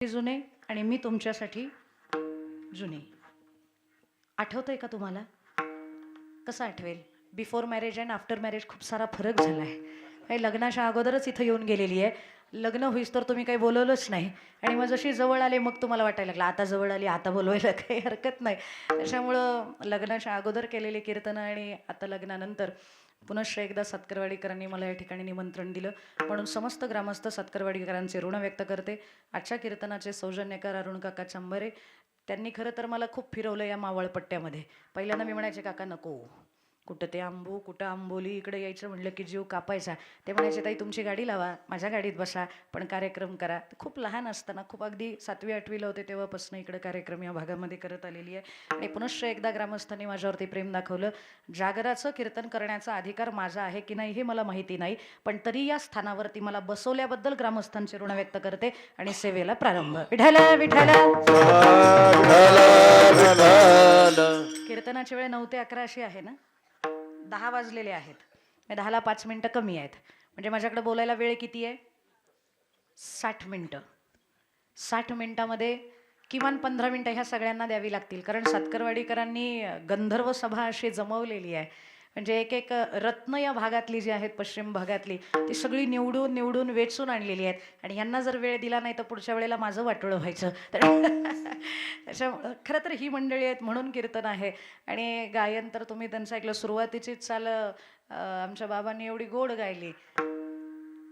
जुने आणि मी तुमच्यासाठी जुनी. आठवतंय का तुम्हाला? कसं आठवेल? Before marriage and after marriage खूप सारा फरक झाला आहे. काही लग्नाच्या अगोदरच इथं येऊन गेलेली आहे. लग्न होईस तर तुम्ही काही बोलवलंच नाही आणि मग जशी जवळ आले मग तुम्हाला वाटायला लागलं आता जवळ आली आता बोलवायला काही हरकत नाही. त्याच्यामुळं लग्नाच्या अगोदर केलेली कीर्तनं आणि आता लग्नानंतर पुनश्च एकदा सत्करवाडीकरांनी मला या ठिकाणी निमंत्रण दिलं म्हणून समस्त ग्रामस्थ सत्करवाडीकरांचे ऋण व्यक्त करते. आजच्या कीर्तनाचे सौजन्यकार अरुण काका चंबरे. त्यांनी खरं तर मला खूप फिरवलं या मावळपट्ट्यामध्ये. पहिल्यांदा मी म्हणायचे काका नको, कुठं ते आंबू कुठं आंबोली, इकडे यायचं म्हणलं की जीव कापायचा. ते म्हणायचे ताई तुमची गाडी लावा, माझ्या गाडीत बसा, पण कार्यक्रम करा. खूप लहान असताना, खूप अगदी 7वी 8वीला होते तेव्हापासून इकडे कार्यक्रम या भागामध्ये करत आलेली आहे. आणि पुनश्च एकदा ग्रामस्थांनी माझ्यावरती प्रेम दाखवलं. जागराचं कीर्तन करण्याचा अधिकार माझा आहे की नाही हे मला माहिती नाही, पण तरी या स्थानावरती मला बसवल्याबद्दल ग्रामस्थांचे ऋण व्यक्त करते आणि सेवेला प्रारंभ. विठ्ठल विठ्ठल. कीर्तनाची वेळ 9 ते 11 अशी आहे ना. 10 वाजलेले आहेत. 10ला 5 मिनिटं कमी आहेत. म्हणजे माझ्याकडे बोलायला वेळ किती आहे? 60 मिनिटं. 60 मिनिटामध्ये किमान 15 मिनिटं ह्या सगळ्यांना द्यावी लागतील, कारण सत्करवाडीकरांनी गंधर्व सभा अशी जमवलेली आहे. म्हणजे एक एक रत्न या भागातली जी आहेत, पश्चिम भागातली, ती सगळी निवडून निवडून वेचून आणलेली आहेत. आणि यांना जर वेळ दिला नाही तर पुढच्या वेळेला माझं वाटोळं व्हायचं. तर त्याच्यामुळं खरं तर ही मंडळी आहेत म्हणून कीर्तन आहे. आणि गायन तर तुम्ही त्यांचं ऐकलं. सुरुवातीचीच चाल आमच्या बाबांनी एवढी गोड गायली,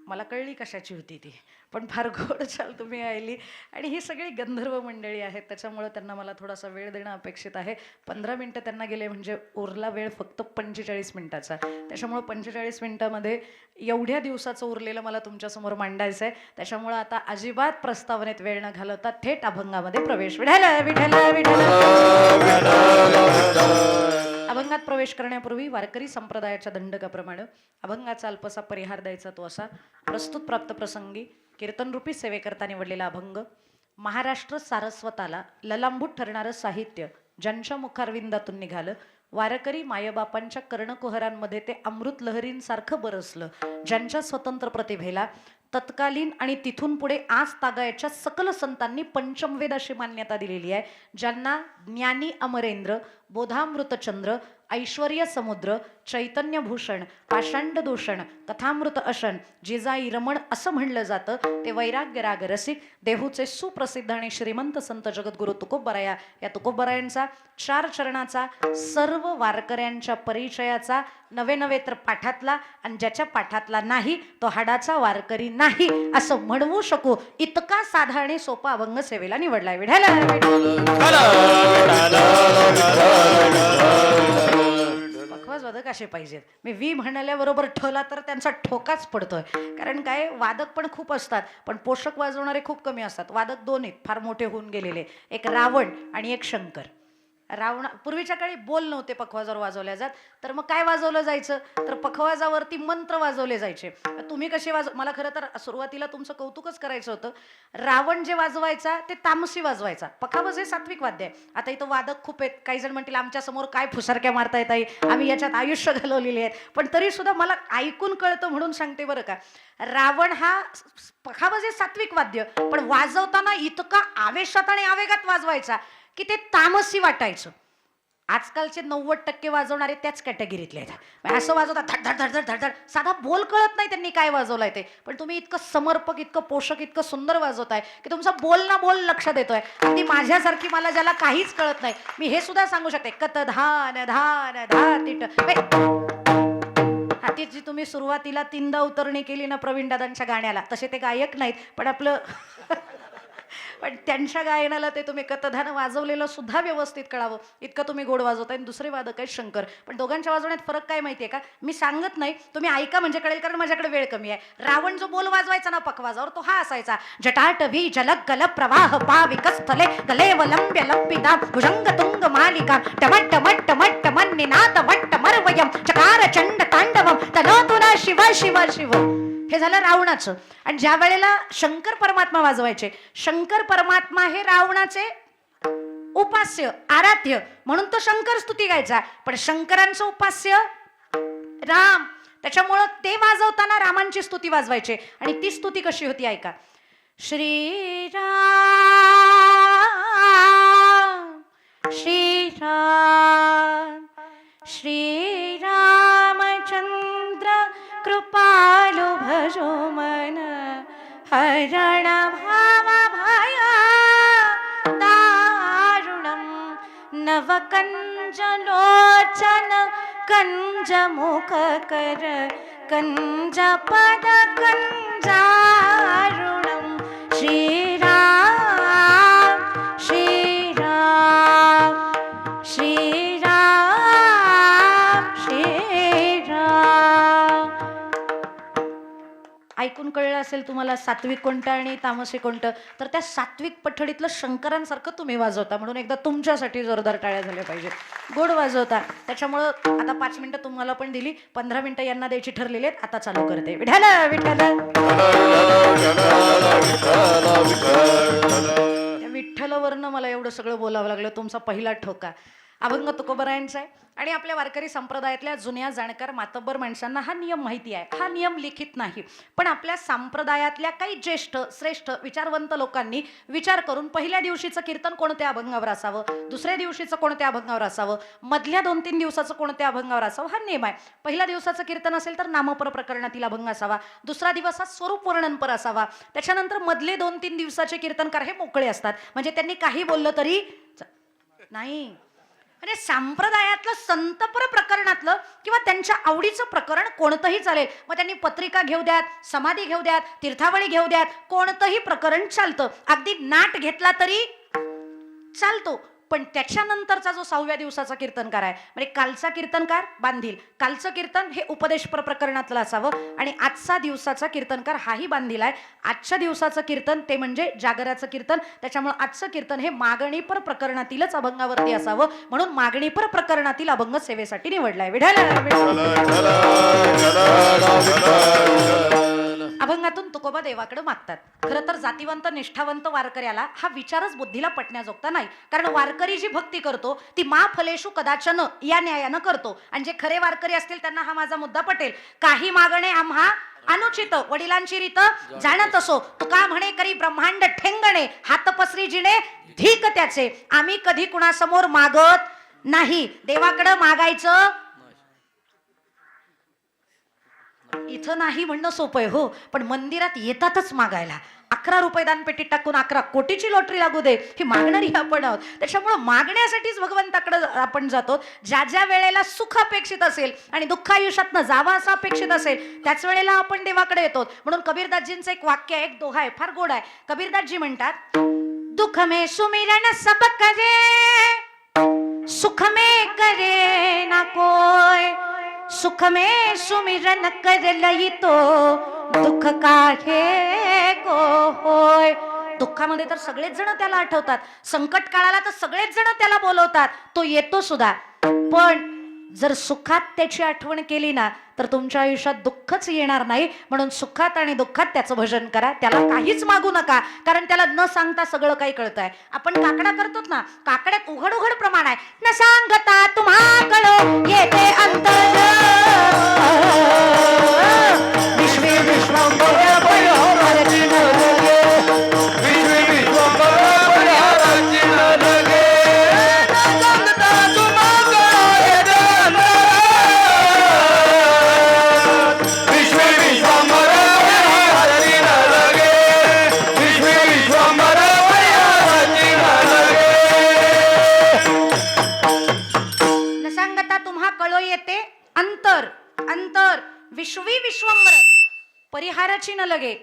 मला कळली कशाची होती ती, पण फार गोड चाल तुम्ही गायली. आणि ही सगळी गंधर्व मंडळी आहेत, त्याच्यामुळं त्यांना मला थोडासा वेळ देणं अपेक्षित आहे. 15 मिनटं त्यांना गेले म्हणजे उरला वेळ फक्त 45 मिनिटाचा. त्याच्यामुळं 45 मिनिटामध्ये एवढ्या दिवसाचं उरलेलं मला तुमच्यासमोर मांडायचं आहे. त्याच्यामुळं आता अजिबात प्रस्तावनेत वेळ न घालवता थेट अभंगामध्ये प्रवेश. विठ्ठल विठ्ठल विठ्ठल. अभंगात प्रवेश करण्यापूर्वी वारकरी संप्रदायाच्या दंडकाप्रमाणे अभंगाचा अल्पसा परिहार द्यायचा तो असा. प्रस्तुत प्राप्त प्रसंगी कीर्तनरूपी सेवेकरता निवडलेला अभंग. महाराष्ट्र सारस्वताला ललांबूट ठरणारं साहित्य ज्यांच्या मुखारविंदातून निघालं, वारकरी मायबापांच्या कर्णकुहरांमध्ये ते अमृत लहरींसारखं बरसलं, ज्यांच्या स्वतंत्र प्रतिभेला तत्कालीन आणि तिथून पुढे आज तागायच्या सकल संतांनी पंचमवेद अशी मान्यता दिलेली आहे, ज्यांना ज्ञानी अमरेंद्र, बोधामृतचंद्र, ऐश्वर्य समुद्र, चैतन्यभूषण, पाषांड दूषण, कथामृत अशन, जिजाई रमण असं म्हणलं जातं. ते वैराग्य राग रसिक देहूचे सुप्रसिद्ध आणि श्रीमंत संत जगद्गुरु तुकोबराया. या तुकोबरायांचा 4 चरणाचा सर्व वारकऱ्यांच्या परिचयाचा, नवे नवे तर पाठातला, आणि ज्याच्या पाठातला नाही तो हाडाचा वारकरी नाही असं म्हणवू शकू इतका साधा आणि सोपा अभंग सेवेला निवडलाय. विठ्ठल. पखवाज वादक असे पाहिजेत. मी वी म्हणल्याबरोबर ठला तर त्यांचा ठोकाच पडतोय. कारण काय, वादक पण खूप असतात पण पोषक वाजवणारे खूप कमी असतात. वादक 2 आहेत फार मोठे होऊन गेलेले, एक रावण आणि एक शंकर. पूर्वीच्या काळी बोल नव्हते पखवाजावर वाजवल्या जात, तर मग काय वाजवलं जायचं, तर पखवाजावरती मंत्र वाजवले जायचे. तुम्ही कसे मला खरं तर सुरुवातीला तुमचं कौतुकच करायचं होतं. रावण जे वाजवायचा ते तामसी वाजवायचा. पखावज हे सात्विक वाद्य आहे. आता इथं वादक खूप आहेत. काही जण म्हणतील आमच्या समोर काय फुसारक्या मारता येत आहे, आम्ही याच्यात आयुष्य घालवलेले आहेत, पण तरी सुद्धा मला ऐकून कळतं म्हणून सांगते बरं का. रावण हा पखावज हे सात्विक वाद्य, पण वाजवताना इतका आवेशात आणि आवेगात वाजवायचा की ते तामसी वाटायचं. आजकालचे 90% वाजवणारे त्याच कॅटेगरीतले आहेत. असं वाजवतात धड धड धड धड धड, साधा बोल कळत नाही त्यांनी काय वाजवलाय ते, पण तुम्ही इतकं समर्पक, इतकं पोषक, इतकं सुंदर वाजवताय की तुमचा बोल ना बोल लक्षात येतोय. अगदी माझ्यासारखी मला ज्याला काहीच कळत नाही, मी हे सुद्धा सांगू शकते कत धान धान धा तिट. ती जी तुम्ही सुरुवातीला 3दा उतरणी केली ना प्रवीण दादांच्या गाण्याला, तसे ते गायक नाहीत, पण आपलं पण त्यांच्या गायनाला ते तुम्ही कतधान वाजवलेलं सुद्धा व्यवस्थित कळावं इतकं तुम्ही गोड वाजवताय. दुसरे वादक आहेत शंकर, पण दोघांच्या वाजवण्यात फरक काय माहितीये का, मी सांगत नाही, तुम्ही ऐका म्हणजे कळेल, कारण माझ्याकडे वेळ कमी आहे. रावण जो बोल वाजवायचा ना पखवाजावर तो हा असायचा. जटाटवी जलग गल प्रवाह पाविकस्थले गलेवलंब्य लंबिता भुजंग तुंग मालिका टमट टमट टमट टमन निनाद वट्ट मरवयम चकार चंड तांडवम तनोतुना शिव शिव शिव. हे झालं रावणाचं. आणि ज्या वेळेला शंकर परमात्मा वाजवायचे, शंकर परमात्मा हे रावणाचे उपास्य आराध्य म्हणून तो शंकर स्तुती गायचा, पण शंकरांचं उपास्य राम, त्याच्यामुळं ते वाजवताना रामांची स्तुती वाजवायचे. आणि ती स्तुती कशी होती ऐका. श्रीराम श्रीराम श्रीरामचंद्र कृपालु भजो मन हरण भाव भया दारुणं नवकंज लोचन कंज मुख कर कंज पद कंजारुणं श्रीराम श्रीराम श्रीराम श्रीराम. ऐकून कळलं असेल तुम्हाला सात्विक कोणतं आणि तामसिक कोणतं. तर त्या सात्विक पठडीतलं शंकरांसारखं तुम्ही वाजवता, म्हणून एकदा तुमच्यासाठी जोरदार टाळ्या झाल्या पाहिजे. गोड वाजवता. त्याच्यामुळं आता 5 मिनिटं तुम्हाला पण दिली, 15 मिनिटं यांना द्यायची ठरलेली आहेत. आता चालू करते. विठ्ठल विठ्ठल. त्या विठ्ठलवरनं मला एवढं सगळं बोलावं लागलं. तुमचा पहिला ठोका अभंग तुकोबरायांचा आहे. आणि आपल्या वारकरी संप्रदायातल्या जुन्या जाणकार मातब्बर माणसांना हा नियम माहिती आहे. हा नियम लिखित नाही, पण आपल्या संप्रदायातल्या काही ज्येष्ठ श्रेष्ठ विचारवंत लोकांनी विचार करून पहिल्या दिवशीचं कीर्तन कोणत्या अभंगावर असावं, दुसऱ्या दिवशीचं कोणत्या अभंगावर असावं, मधल्या 2-3 दिवसाचं कोणत्या अभंगावर असावं हा नियम आहे. पहिल्या दिवसाचं कीर्तन असेल तर नामपर प्रकरणातील अभंग असावा, दुसरा दिवस हा स्वरूप वर्णनपर असावा, त्याच्यानंतर मधले 2-3 दिवसाचे कीर्तनकार हे मोकळे असतात, म्हणजे त्यांनी काही बोललं तरी नाही. म्हणजे संप्रदायातलं संतपर प्रकरणातलं किंवा त्यांच्या आवडीचं प्रकरण कोणतंही चालेल. मग त्यांनी पत्रिका घेऊ द्यात, समाधी घेऊ द्यात, तीर्थावळी घेऊ द्यात, कोणतंही प्रकरण चालतं. अगदी नाट घेतला तरी चालतो. पण त्याच्यानंतरचा जो 6व्या दिवसाचा कीर्तनकार आहे, म्हणजे कालचा कीर्तनकार बांधील, कालचं कीर्तन हे उपदेशपर प्रकरणातलं असावं, आणि आजचा दिवसाचा कीर्तनकार हाही बांधील आहे. आजच्या दिवसाचं कीर्तन ते म्हणजे जागराचं कीर्तन. त्याच्यामुळे आजचं कीर्तन हे मागणीपर प्रकरणातीलच अभंगावरती असावं, म्हणून मागणीपर प्रकरणातील अभंग सेवेसाठी निवडलाय. विठ्ठल. अभंगातून तुकोबा देवाकडे मागतात. खरं तर जातीवंत निष्ठावंत वारकऱ्याला हा विचारच बुद्धीला पटण्याजोगता नाही. कारण वारकरी जी भक्ती करतो ती मा फलेशु कदाचन या न्यायानं करतो. आणि जे खरे वारकरी असतील त्यांना हा माझा मुद्दा पटेल. काही मागणे आम्हा अनुचित, वडिलांची रीत जाणत असो, तुका म्हणे करी ब्रह्मांड ठेंगणे, हात पसरी जिणे धीक त्याचे, आम्ही कधी कुणासमोर मागत नाही. देवाकडं मागायचं इथं नाही म्हणणं सोपं आहे हो, पण मंदिरात येतातच मागायला. 11 रुपये दानपेटीत टाकून 11 कोटीची लॉटरी लागू दे, ही मागणारी आपण आहोत. त्याच्यामुळे मागण्यासाठीच भगवंताकडे आपण जातो. ज्या ज्या वेळेला सुख अपेक्षित असेल आणि दुःख आयुष्यातनं जावा असं अपेक्षित असेल त्याच वेळेला आपण देवाकडे येतो. म्हणून कबीरदासजींचं एक वाक्य आहे, एक दोहा आहे, फार गोड आहे. कबीरदासजी म्हणतात, दुःख में सुमिरन सब करे, सुख में करे ना कोय, सुख में सुमिरन कर लई तो दुःख काहे को होय. दुःखामध्ये तर सगळेच जण त्याला आठवतात, संकट काळाला तर सगळेच जण त्याला बोलवतात, तो येतो सुद्धा. पण जर सुखात त्याची आठवण केली ना तर तुमच्या आयुष्यात दुःखच येणार नाही. म्हणून सुखात आणि दुःखात त्याचं भजन करा, त्याला काहीच मागू नका, कारण त्याला न सांगता सगळं काही कळतंय. आपण काकडा करतो ना, काकड्यात उघड उघड प्रमाण आहे. न सांगता तुम्हाकडं येते अंतर, विश्वे विश्वंभर पयोवरची नरगे, विश्वे विश्वंभर पयोवरची नरगे, न सांगता तुम्हाकडं येते अंतर, विश्वे विश्वंभर पयोवरची नरगे, विश्वे विश्वंभर पयोवरची नरगे. न सांगता तुम्हाकडं येते अंतर, अंतर विश्वी विश्वंभर परिहाराची न लगे.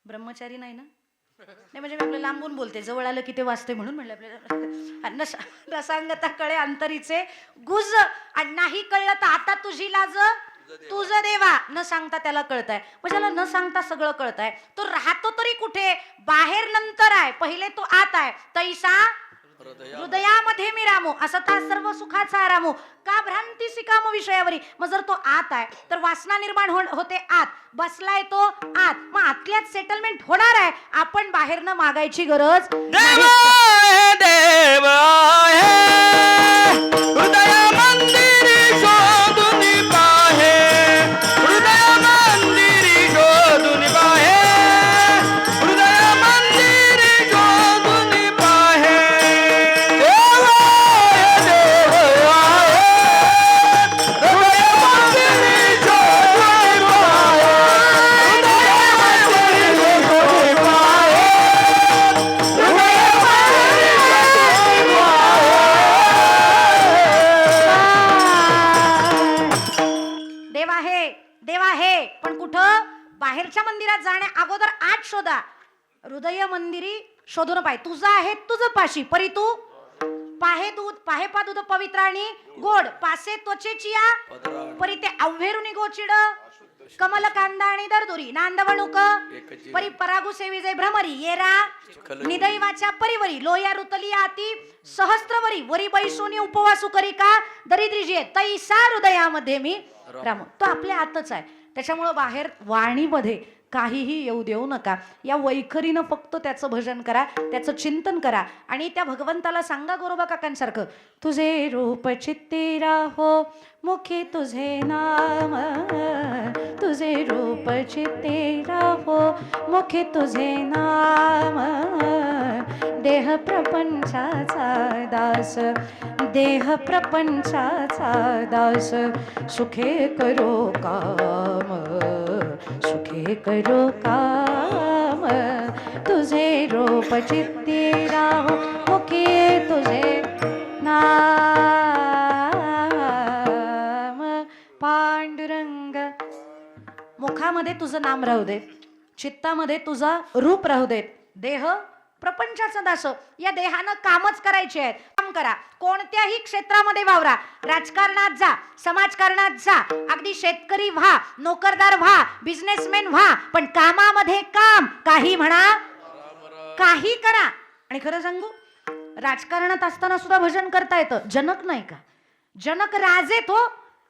ब्रह्मचारी नाही ना, नाही म्हणजे मी आपलं लांबून बोलते, जवळ आलं की ते वाचते म्हणून म्हणलं आपल्याला. न सांगता कळे अंतरीचे गुज, आणि नाही कळलं तर आता तुझी लाज तुझं देवा. न सांगता त्याला कळतंय, म्हणजे त्याला न सांगता सगळं कळतंय. तो राहतो तरी कुठे, बाहेर नंतर आहे, पहिले तो आत आहे. तैसा हृदयामध्ये मी रामो, असा ता सर्व सुखाचा आरामो, का भ्रांती सिकामो विषयावरी. मग जर तो आत आहे तर वासना निर्माण होते आत, बसलाय तो आत, मग आतल्यात सेटलमेंट होणार आहे. आपण बाहेरनं मागायची गरज नाही. देव आहे हृदय मंदिरी शोधून पाहे, हृदय मंदिरी बाहेरच्या मंदिरात जाण्या अगोदर आत शोधा. हृदय मंदिरी शोधून पाय. तुझं आहे तुझं पाशी, परी तू पाहे दूध पाहे पा दूध पवित्र आणि गोड, पासे त्वचेची या परी ते अव्हेरुनी गोचिड, कमल कांदा आणि दरदुरी नांदवणुक परी परागु सेविजे भ्रमरी येरा निदैवाच्या परिवरी लोया रुतली आती सहस्त्रवरी वरी बैसोनी उपवासू करी का दरिद्रीजी तैसा हृदयामध्ये मी राम. तो आपल्या आतच आहे. त्याच्यामुळं बाहेर वाणीमध्ये काहीही येऊ देऊ नका. या वैखरीनं फक्त त्याचं भजन करा, त्याचं चिंतन करा आणि त्या भगवंताला सांगा गोरोबा काकांसारखं, तुझे रूप चित्ती राहो मुखी तुझे नाम, तुझे रूप चित्ती राहो मुखी तुझे नाम, देह प्रपंचाचा दास, देह प्रपंचाचा दास, सुखे करो काम, सुखे करो काम, तुझे रूप चित्ती राहो मुखी तुझे नाम. पांडुरंग मुखामध्ये तुझं नाम राहू दे, चित्तामध्ये तुझा रूप राहू देत. देह प्रपंचाचा दास. या देहानं कामच करायचे आहेत. काम करा, कोणत्याही क्षेत्रामध्ये वावरा, राजकारणात जा, समाजकारणात जा, अगदी शेतकरी व्हा, नोकरदार व्हा, बिझनेसमॅन व्हा, पण कामामध्ये काम. काही म्हणा, काही करा. आणि खरं सांगू, राजकारणात असताना सुद्धा भजन करता येतं. जनक नाही का, जनक राजे तो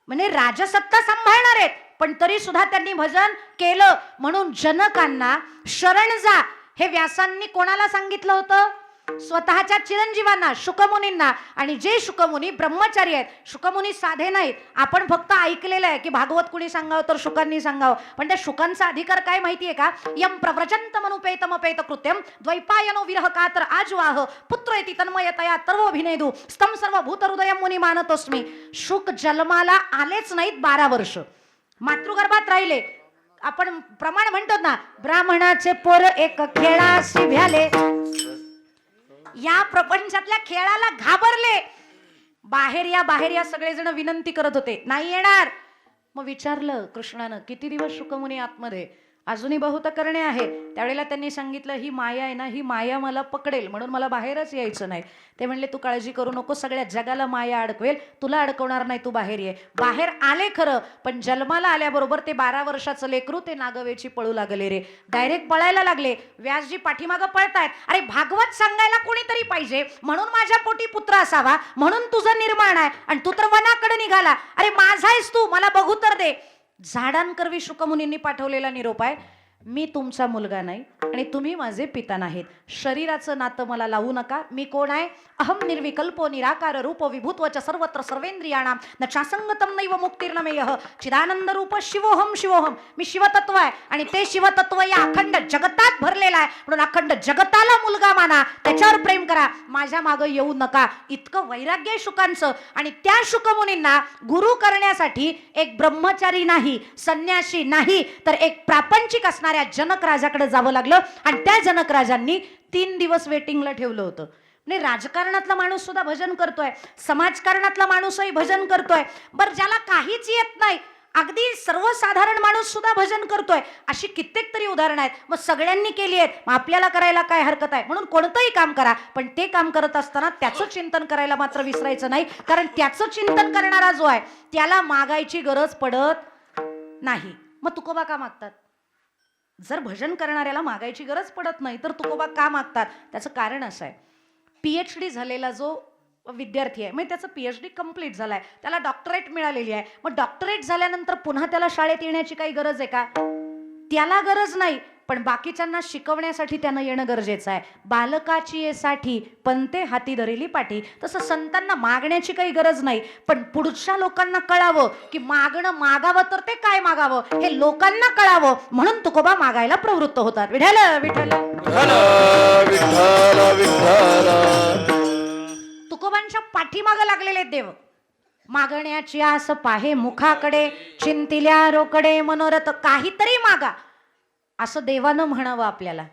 म्हणजे राजसत्ता सांभाळणार आहेत, पण तरी सुद्धा त्यांनी भजन केलं. म्हणून जनकांना शरण जा हे व्यासांनी कोणाला सांगितलं होतं? स्वतःच्या चिरंजीवांना, शुकमुनींना. आणि जे शुकमुनी ब्रह्मचारी आहेत, शुकमुनी साधे नाहीत. आपण फक्त ऐकलेलं आहे की भागवत कुणी सांगावं तर शुकांनी सांगावं, पण त्या शुकांचा अधिकार काय माहितीये का? यम प्रव्रजंतमनुपेतमपेत कृत्यम द्वैपायनो विरह कातर आजवाह पुत्रेति तन्मयतया तर्वोभिनेदु स्तम सर्वभूत हृदयम मुनी मानतोस्मी. शुक जन्माला आलेच नाहीत 12 वर्ष, मातृगर्भात राहिले. आपण प्रमाण म्हणतो ना, ब्राह्मणाचे पोर एक खेळाशी भ्याले. या प्रपंचातल्या खेळाला घाबरले. बाहेर या सगळेजण विनंती करत होते, नाही येणार. मग विचारलं कृष्णानं, किती दिवस शुकमुनी आतमध्ये? अजूनही बहुत करणे आहे. त्यावेळेला त्यांनी सांगितलं, ही माया आहे ना, ही माया मला पकडेल, म्हणून मला बाहेरच यायचं नाही. ते म्हणले, तू काळजी करू नको, सगळ्या जगाला माया अडकवेल, तुला अडकवणार नाही, तू बाहेर ये. बाहेर आले खरं, पण जन्माला आल्याबरोबर ते 12 वर्षाचं लेकरू ते नागवेची पळू लागले रे. डायरेक्ट पळायला लागले. व्यासजी पाठीमागं पळतायत. अरे भागवत सांगायला कोणीतरी पाहिजे, म्हणून माझ्या पोटी पुत्र असावा, म्हणून तुझं निर्माण आहे, आणि तू तर वनाकडे निघाला. अरे माझा आहेस तू, मला बघू तर दे. झाडांकरवी शुकमुनींनी पाठवलेला निरोप आहे, मी तुमचा मुलगा नाही आणि तुम्ही माझे पिता नाहीत. शरीराचं नातं मला लावू नका. मी कोण आहे? अहम निर्विकल्पो निराकार रूप विभूत्वच सर्वत्र सर्वेंद्रियाणाम न चासंगतम नैव मुक्तिर्नमेयः चिदानंद रूप शिवोहम शिवोहम. मी शिवतत्व आहे आणि ते शिवतत्व या अखंड जगतात भरलेलं आहे. म्हणून अखंड जगताला मुलगा माना, त्याच्यावर प्रेम करा, माझ्या मागं येऊ नका. इतकं वैराग्य आहे शुकांचं. आणि त्या शुकमुनींना गुरु करण्यासाठी एक ब्रह्मचारी नाही, संन्यासी नाही, तर एक प्रापंचिक असणाऱ्या जनक राजाकडे जावं लागलं. आणि त्या जनक राजांनी 3 दिवस वेटिंगला ठेवलं होतं. म्हणजे राजकारणातला माणूस सुद्धा भजन करतोय, समाजकारणातला माणूसही भजन करतोय. बरं, ज्याला काहीच येत नाही, अगदी सर्वसाधारण माणूस सुद्धा भजन करतोय, अशी कित्येक तरी उदाहरणं आहेत. मग सगळ्यांनी केली आहेत, मग आपल्याला करायला काय हरकत आहे? म्हणून कोणतंही काम करा, पण ते काम करत असताना त्याचं चिंतन करायला मात्र विसरायचं नाही. कारण त्याचं चिंतन करणारा जो आहे त्याला मागायची गरज पडत नाही. मग तुकोबा का मागतात? जर भजन करणाऱ्याला मागायची गरज पडत नाही तर तुकोबा का मागतात? त्याचं कारण असं आहे, PhD झालेला जो विद्यार्थी आहे, म्हणजे त्याचं PhD कंप्लीट झालाय, त्याला डॉक्टरेट मिळालेली आहे. मग डॉक्टरेट झाल्यानंतर पुन्हा त्याला शाळेत येण्याची काही गरज आहे का? त्याला गरज नाही, पण बाकीच्यांना शिकवण्यासाठी त्यानं येणं गरजेचं आहे. बालकाची येसाठी पंते हाती धरेली पाठी. तसं संतांना मागण्याची काही गरज नाही, पण पुढच्या लोकांना कळावं की मागणं मागावं तर ते काय मागावं हे लोकांना कळावं, म्हणून तुकोबा मागायला प्रवृत्त होतात. विठ्ठल विठ्ठल तुकोबांच्या पाठीमागं लागलेले देव. मागण्याची आस पाहे मुखाकडे, चिंतिल्या रोकडे मनोरथ, काहीतरी मागा असं देवानं म्हणावं आपल्याला.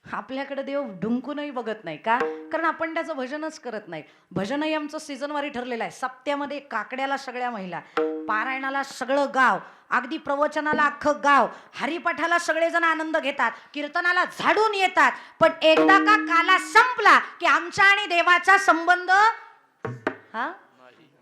आपल्याकडे देव ढुंकूनही बघत नाही का? कारण आपण त्याचं भजनच करत नाही. भजनही आमचं सीझनवारी ठरलेलं आहे. सप्त्यामध्ये काकड्याला सगळ्या महिला, पारायणाला सगळं गाव, अगदी प्रवचनाला अख्खं गाव, हरिपाठाला सगळेजण आनंद घेतात, कीर्तनाला झाडून येतात, पण एकदा का काला संपला की आमचा आणि देवाचा संबंध हा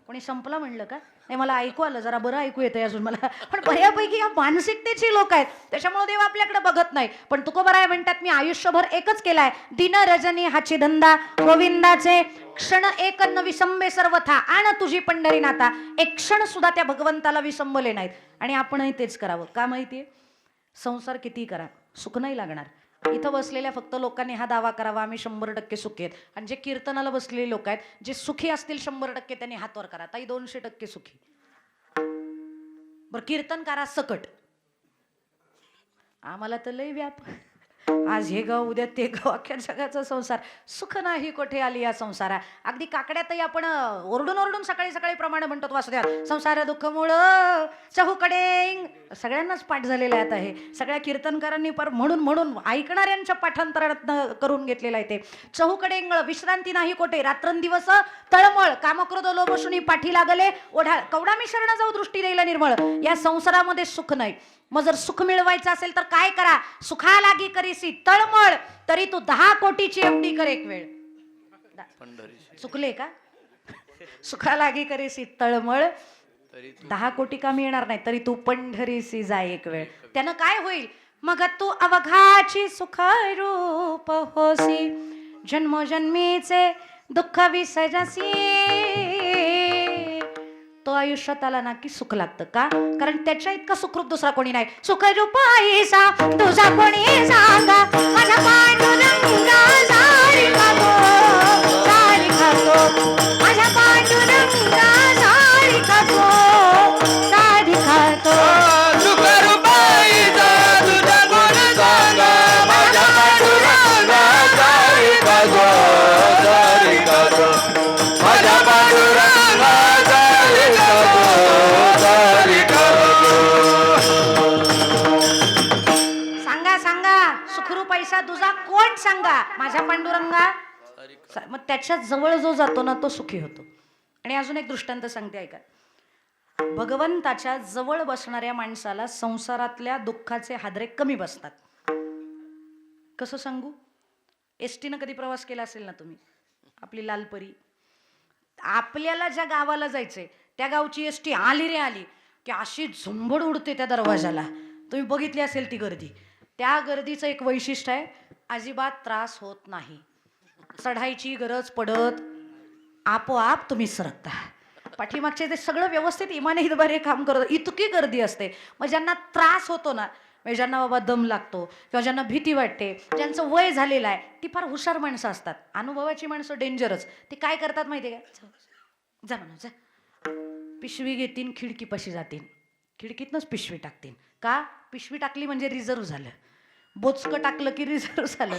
कोणी संपला म्हणलं का? नाही, मला ऐकू आलं, जरा बरं ऐकू येतंय अजून मला, पण बऱ्यापैकी या मानसिकतेची लोक आहेत, त्याच्यामुळे देव आपल्याकडे बघत नाही. पण तुकोबराय म्हणतात, मी आयुष्यभर एकच केलाय, दिन रजनी हाची धंदा, गोविंदाचे क्षण एक न विसंबे सर्वथा, आण तुझी पंढरीनाथा. एक क्षण सुद्धा त्या भगवंताला विसंबले नाहीत. आणि आपणही तेच करावं. का माहितीये? संसार किती करा, सुख नाही लागणार. इथं बसलेल्या फक्त लोकांनी हा दावा करावा, आम्ही 100% सुखी आहेत. आणि जे कीर्तनाला बसलेले लोक आहेत, जे सुखी असतील 100%, त्यांनी हात वर करा. ताई 200% सुखी. बरं, कीर्तनकारा सकट, आम्हाला तर लय व्याप, आज हे गाव उद्या ते गाव, अख्ख्या जगाचा संसार, सुख नाही कोठे आली या संसारा. अगदी काकड्यातही आपण ओरडून ओरडून सकाळी सकाळी प्रमाणे म्हणतो वासुदेव, संसार दुःख मुळ चहूकडे, सगळ्यांनाच पाठ झालेला आहे आता हे. सगळ्या कीर्तनकारांनी पर म्हणून म्हणून ऐकणाऱ्यांच्या पाठांतरात करून घेतलेलं आहे ते. चहूकडे विश्रांती नाही कोठे, रात्रंदिवस तळमळ, कामक्रोध लोभशुनी पाठी लागले ओढा, कवडा मी शरण जाऊ दृष्टी देईल निर्मळ. या संसारामध्ये सुख नाही. मग जर सुख मिळवायचं असेल तर काय करा? सुखा लागी करीसी तळमळ, तरी तू 10 कोटीची एफडी कर एक वेळ. चुकले का? सुखा लागी करीसी तळमळ, 10 कोटी का मिळणार नाही, तरी तू पंढरीसी जाय एक वेळ. त्यानं काय होईल? मग तू अवघाची सुख रूप होसी, जन्मोजन्मीचे दुःख विसरसी. तो आयुष्यात आला ना की सुख लागतं. का? कारण त्याच्या इतका सुखरूप दुसरा कोणी नाही. सुखरूप आईसा तुझा कोणी सांगा, माझा पांडुरंगा सारिका तो, सारिका तो, माझा पांडुरंगा सारिका तो, सारिका तो. सुखरूप आईसा तुझा कोणी सांगा, माझा पांडुरंगा सारिका तो, सारिका तो, माझा पांडुरंगा. पैसा तुझा कोण सांगा, माझ्या पांडुरंगा. मग त्याच्या जवळ जो जातो ना तो सुखी होतो. आणि अजून एक दृष्टांत सांगते, ऐका. भगवंताच्या जवळ बसणाऱ्या माणसाला संसारातल्या दुःखाचे हादरे कमी बसतात. कसं सांगू? एसटीनं कधी प्रवास केला असेल ना तुम्ही, आपली लालपरी. आपल्याला ज्या गावाला जायचंय त्या गावची एसटी आली रे आली की अशी झुंबड उडते त्या दरवाजाला. तुम्ही बघितली असेल ती गर्दी. त्या गर्दीचं एक वैशिष्ट्य आहे, अजिबात त्रास होत नाही. चढायची गरज पडत, आपोआप तुम्ही सरकता. पाठीमागचे ते सगळं व्यवस्थित इमाने इतबारे काम करत. इतकी गर्दी असते. मग ज्यांना त्रास होतो ना, म्हणजे ज्यांना बाबा दम लागतो किंवा ज्यांना भीती वाटते, ज्यांचं वय झालेलं आहे, ती फार हुशार माणसं असतात. अनुभवाची माणसं डेंजरच. ती काय करतात माहिती आहे का? जा म्हणून जा, पिशवी घेतीन, खिडकीपाशी जातील, खिडकीतनंच पिशवी टाकतील. का? पिशवी टाकली म्हणजे रिझर्व झालं. बोचकं टाकलं की रिझर्व झालं.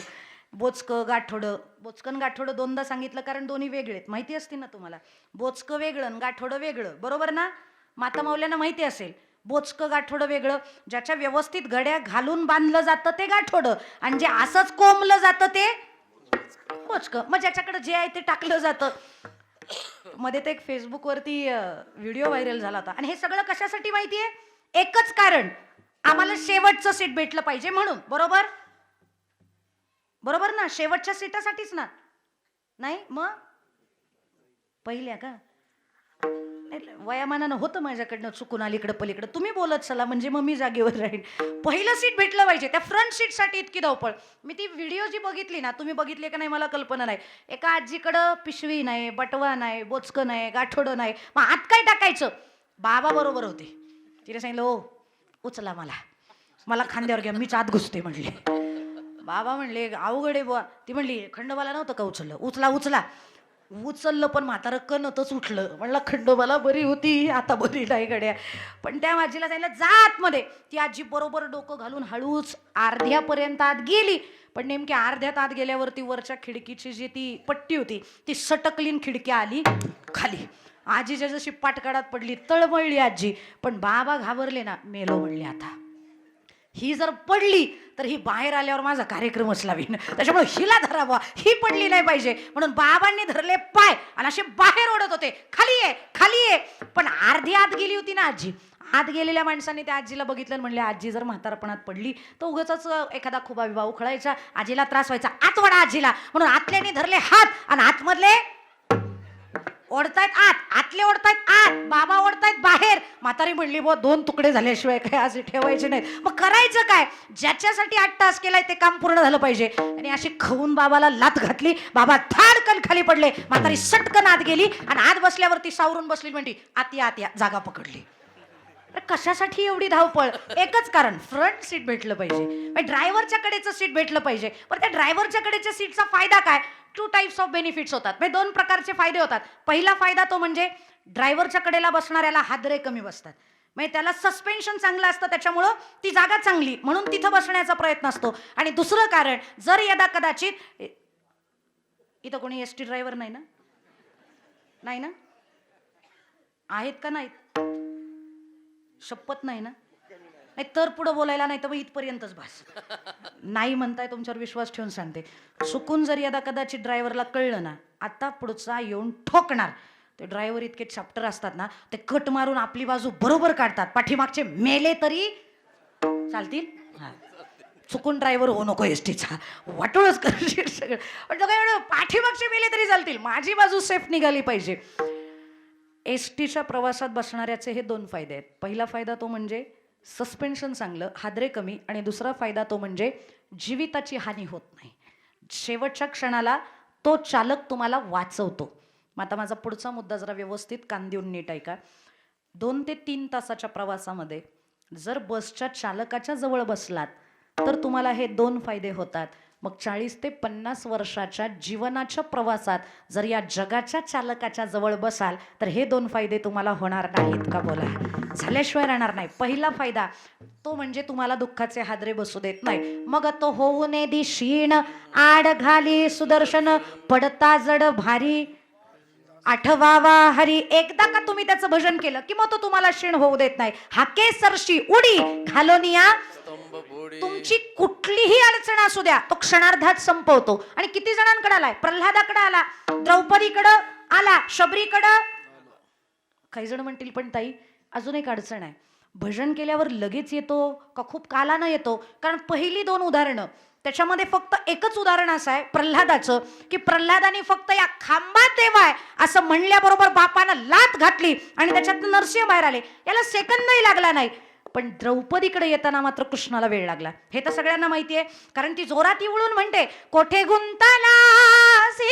बोचकं गाठोडं, बोचकन गाठोडं दोनदा सांगितलं कारण दोन्ही वेगळे आहेत. माहिती असते ना तुम्हाला. बोचकं वेगळं, गाठोडं वेगळं, बरोबर ना? माता माऊल्यांना माहिती असेल. बोचकं गाठोडं वेगळं, ज्याच्या व्यवस्थित घड्या घालून बांधलं जातं ते गाठोडं, आणि जे असंच कोंबलं जातं ते बोचकं. मग ज्याच्याकडे जे आहे ते टाकलं जातं. मध्ये ते एक फेसबुकवरती व्हिडिओ व्हायरल झाला होता. आणि हे सगळं कशासाठी माहितीये? एकच कारण, आम्हाला शेवटचं सीट भेटलं पाहिजे म्हणून. बरोबर? बरोबर ना? शेवटच्या सीटासाठीच ना. नाही मग पहिल्या का? वयामानानं होतं माझ्याकडनं चुकून अलीकडं पलीकडं. तुम्ही बोलत चला म्हणजे मग मी जागेवर राहीन. पहिलं सीट भेटलं पाहिजे. त्या फ्रंट सीटसाठी इतकी धावपळ. मी ती व्हिडिओ जी बघितली ना, तुम्ही बघितली का नाही मला कल्पना नाही. एका आजीकडं पिशवी नाही, बटवा नाही, बोचकं नाही, गाठोडं नाही. मग आत काय टाकायचं? बाबा बरोबर होते. तिने सांगितलं, ओ उचला मला खांद्यावर घ्या, मीच आत घुसते म्हणले. बाबा म्हणले अवघड आहे बुवा. ती म्हणली खंडोबाला नव्हतं का उचललं? उचला. उचललं पण म्हातारं कणतच उठलं. म्हणलं खंडोबाला बरी होती, आता बरी नाही गड्या. पण त्या आजीला सांगितलं जा आतमध्ये. ती आजी बरोबर डोकं घालून हळूच अर्ध्यापर्यंत आत गेली. पण नेमक्या अर्ध्यात आत गेल्यावरती वरच्या खिडकीची जी ती पट्टी होती ती सटकलीन, खिडकी आली खाली. आजीच्या जशी पाटकाडात पडली, तळमळली आजी. पण बाबा घाबरले ना, मेलो म्हणले आता. ही जर पडली तर ही बाहेर आल्यावर माझा कार्यक्रमच लावीन, त्याच्यामुळे हिला धरावा, ही पडली नाही पाहिजे. म्हणून बाबांनी धरले पाय आणि असे बाहेर ओढत होते, खाली ये. पण अर्धी आत गेली होती ना आजी. आत गेलेल्या माणसाने त्या आजीला बघितलं आणि म्हणले आजी जर म्हातारपणात पडली तर उगाचच एखादा खुबा बिबा उखळायचा, आजीला त्रास व्हायचा, आत वडा आजीला. म्हणून आतल्याने धरले हात आणि आतमधले ओढतायत आत, आतले ओढतायत आत, बाबा ओढतायत बाहेर. म्हातारी म्हणली बुवा 2 तुकडे झाल्याशिवाय काय असे ठेवायचे नाहीत. मग करायचं काय? ज्याच्यासाठी 8 तास केलाय ते काम पूर्ण झालं पाहिजे. आणि अशी खवून बाबाला लात घातली, बाबा धाडकन खाली पडले. म्हातारी सटकन आत गेली आणि आत बसल्यावरती सावरून बसली, म्हणती आत या जागा पकडली. कशासाठी एवढी धावपळ? एकच कारण, फ्रंट सीट भेटलं पाहिजे, ड्रायव्हरच्या कडेचं सीट भेटलं पाहिजे. पण त्या ड्रायव्हरच्या कडेच्या सीटचा फायदा काय? 2 टाइप्स ऑफ बेनिफिट्स होतात, 2 प्रकारचे फायदे होतात. पहिला फायदा तो म्हणजे ड्रायव्हरच्या कडेला बसणाऱ्याला हादरे कमी बसतात, म्हणजे त्याला सस्पेन्शन चांगलं असतं, त्याच्यामुळं ती जागा चांगली, म्हणून तिथं बसण्याचा प्रयत्न असतो. आणि दुसरं कारण, जर यदा कदाचित इथं कोणी एसटी ड्रायव्हर नाही ना? नाही ना? आहेत का नाहीत? शपथ नाही ना? नाही तर पुढं बोलायला, नाही तर मग इथपर्यंतच बस. नाही म्हणताय, तुमच्यावर विश्वास ठेवून सांगते. चुकून जर यदा कदाचित ड्रायव्हरला कळलं ना, आता पुढचा येऊन ठोकणार. ते ड्रायव्हर इतके चॅप्टर असतात ना, ते कट मारून आपली बाजू बरोबर काढतात. पाठीमागचे मेले तरी चालतील. चुकून ड्रायव्हर हो नको एसटीचा, वाटोळच करशील सगळं. पण काय एवढं, पाठीमागचे मेले तरी चालतील, माझी बाजू सेफ निघाली पाहिजे. एसटीच्या प्रवासात बसणाऱ्याचे हे 2 फायदे आहेत. पहिला फायदा तो म्हणजे सस्पेन्शन चांगलं, हादरे कमी. आणि दुसरा फायदा तो म्हणजे जीविताची हानी होत नाही. शेवटच्या क्षणाला तो चालक तुम्हाला वाचवतो. मग आता माझा पुढचा मुद्दा जरा व्यवस्थित कान देऊन नीट ऐका. 2 ते 3 तासाच्या प्रवासामध्ये जर बसच्या चालकाच्या जवळ बसलात तर तुम्हाला हे 2 फायदे होतात. मग 40 ते 50 वर्षाच्या जीवनाच्या प्रवासात जर या जगाच्या चालकाच्या जवळ बसाल तर हे 2 फायदे तुम्हाला होणार नाहीत का? बोला, झाल्याशिवाय राहणार नाही. पहिला फायदा तो म्हणजे तुम्हाला दुःखाचे हादरे बसू देत नाही. मग तो होऊ ने दिशीण आड घाली सुदर्शन, पडता जड भारी आठवावा हरी. एकदा का तुम्ही त्याचं भजन केलं की मग तो तुम्हाला क्षीण होऊ देत नाही. हाके सरशी उडी घालोनिया, तुमची कुठलीही अडचण असू द्या तो क्षणार्धात संपवतो. आणि किती जणांकडे आलाय? प्रल्हादाकडे आला, द्रौपदीकडं आला, शबरीकडं. काही जण म्हणतील पण ताई अजून एक अडचण आहे, भजन केल्यावर लगेच येतो का खूप कालानं येतो? कारण पहिली 2 उदाहरणं, त्याच्यामध्ये फक्त एकच उदाहरण असं आहे प्रल्हादाचं, की प्रल्हादाने फक्त या खांबात देव आहे असं म्हणल्याबरोबर बापानं लात घातली आणि त्याच्यातनं नरसिंह बाहेर आले. याला सेकंदही लागला नाही. पण द्रौपदीकडे येताना मात्र कृष्णाला वेळ लागला. हे तर सगळ्यांना माहिती आहे, कारण ती जोरात वळून म्हणते, कोठे गुंतलासी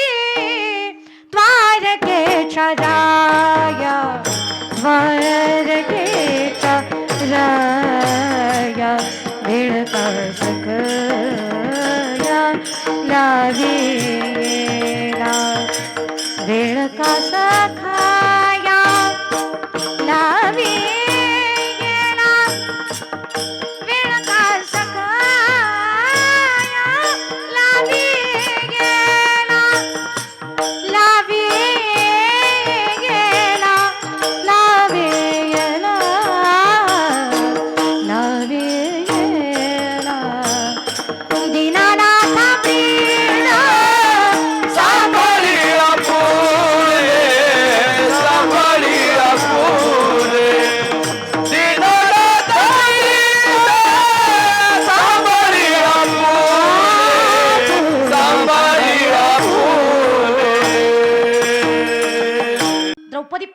द्वारकेच्या राया, द्वारकेच्या राया, वेळ का सकया लागेला, वेळ का सखाया लावी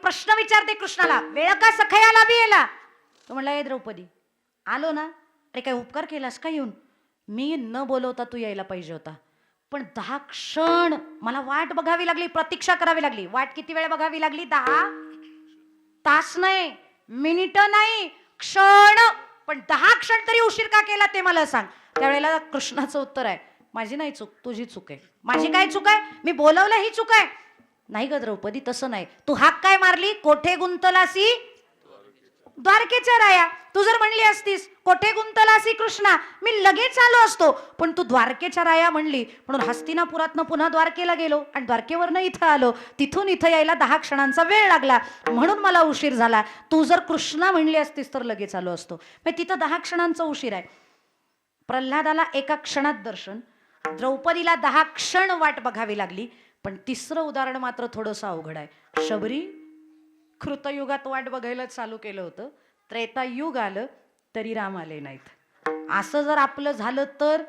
प्रश्न विचारते कृष्णाला, वेळ का सखया लावी याला? तो म्हणला, ए द्रौपदी आलो ना, अरे काय उपकार केलास का येऊन? मी न बोलवता तू यायला पाहिजे होता, पण 10 क्षण मला वाट बघावी लागली, प्रतीक्षा करावी लागली. वाट किती वेळ बघावी लागली? 10 तास नाही, मिनिट नाही, क्षण. पण 10 क्षण तरी उशीर का केला ते मला सांग. त्यावेळेला कृष्णाचं उत्तर आहे, माझी नाही चूक, तुझी चूक आहे. माझी काय चूक आहे? मी बोलवलं ही चूक आहे. नाही ग द्रौपदी, तसं नाही. तू हाक काय मारली? कोठे गुंतलासी द्वारकेच्या राया. तू जर म्हणली असतीस कोठे गुंतलासी कृष्णा, मी लगेच आलो असतो. पण तू द्वारकेच्या राया म्हणली म्हणून हस्तिनापुरातनं पुन्हा द्वारकेला गेलो आणि द्वारकेवरनं इथं आलो. तिथून इथं यायला 10 क्षणांचा वेळ लागला, म्हणून मला उशीर झाला. तू जर कृष्णा म्हणली असतीस तर लगेच आलो असतो. मग तिथं 10 क्षणांचा उशीर आहे. प्रल्हादाला 1 क्षणात दर्शन, द्रौपदीला 10 क्षण वाट बघावी लागली. पण तिसरं उदाहरण मात्र थोडंसं अवघड आहे. शबरी कृतयुगात वाट बघायला चालू केलं होतं, त्रेतायुग आलं तरी राम आले नाहीत. असं जर आपलं झालं तर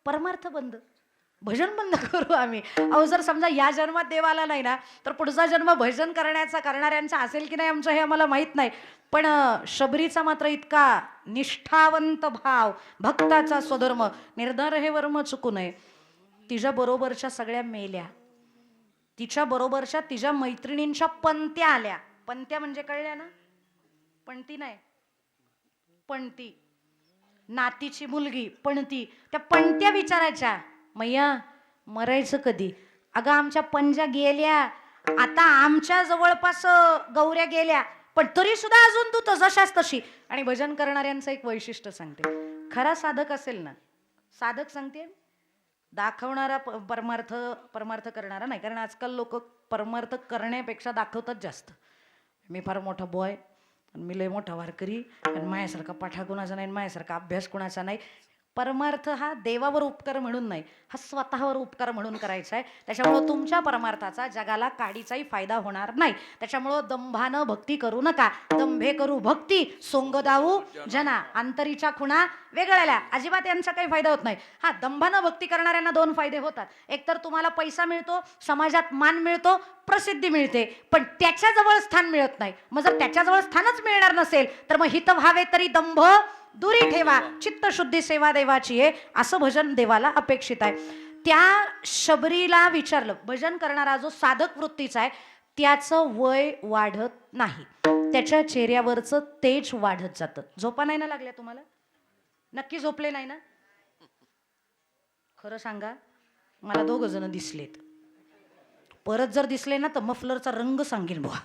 परमार्थ बंद, भजन बंद करू आम्ही. अहो जर समजा या जन्मात देव आला नाही ना तर पुढचा जन्म भजन करणाऱ्यांचा असेल की नाही आमचं हे आम्हाला माहित नाही. पण शबरीचा मात्र इतका निष्ठावंत भाव, भक्ताचा स्वधर्म, निर्धार हे वर्म चुकू नये. तिच्या बरोबरच्या सगळ्या मेल्या, तिच्या बरोबरच्या तिच्या मैत्रिणींच्या पंत्या आल्या. पंत्या म्हणजे कळल्या ना, पणती नाही, पणती, नातीची मुलगी पणती. त्या पणत्या विचारायच्या, मैया मरायचं कधी? अगं आमच्या पंजा गेल्या, आता आमच्या जवळपास गौऱ्या गेल्या, पण तरी सुद्धा अजून तू जशास तशी. आणि भजन करणाऱ्यांचं एक वैशिष्ट्य सांगते, खरा साधक असेल ना, साधक सांगते दाखवणारा परमार्थ करणारा नाही. कारण आजकाल लोक परमार्थ करण्यापेक्षा दाखवतात जास्त. मी फार मोठा बॉय, मी लय मोठा वारकरी, आणि माझ्यासारखा पाठा कुणाचा नाही, माझ्यासारखा अभ्यास कुणाचा नाही. परमार्थ हा देवावर उपकार म्हणून नाही, हा स्वतःवर उपकार म्हणून करायचा आहे. त्याच्यामुळं तुमच्या परमार्थाचा जगाला काडीचाही फायदा होणार नाही. त्याच्यामुळं दंभानं भक्ती करू नका, दंभे करू भक्ती, सोंग दाऊ जना. अंतरीच्या खुणा वेगळ्या, अजिबात यांचा काही फायदा होत नाही. हा, दंभानं भक्ती करणाऱ्यांना दोन फायदे होतात. एक तर तुम्हाला पैसा मिळतो, समाजात मान मिळतो, प्रसिद्धी मिळते, पण त्याच्याजवळ स्थान मिळत नाही. मग जर त्याच्याजवळ स्थानच मिळणार नसेल तर मग हित व्हावे तरी दंभ दुरी ठेवा, चित्तशुद्धी सेवा देवाची आहे, असं भजन देवाला अपेक्षित आहे. त्या शबरीला विचारलं, भजन करणारा जो साधक वृत्तीचा आहे त्याचं वय वाढत नाही, त्याच्या चेहऱ्यावरचं तेज वाढत जातं. झोपा नाही ना लागल्या तुम्हाला? नक्की झोपले नाही ना? खरं सांगा, मला 2 जण दिसलेत. परत जर दिसले ना तर मफलरचा रंग सांगेन बुवा.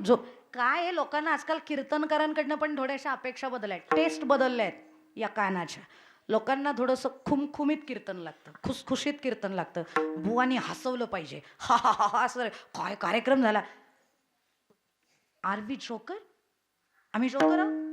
जो काय आहे, लोकांना आजकाल कीर्तनकारांकडनं पण थोड्याशा अपेक्षा बदलल्यात, टेस्ट बदलल्या आहेत या कानाच्या. लोकांना थोडंसं खुमखुमीत कीर्तन लागतं, खुसखुशीत कीर्तन लागतं. बुवानी हसवलं पाहिजे, हा हा हा असं काय कार्यक्रम झाला. Are we joker? आम्ही जोकर आहोत?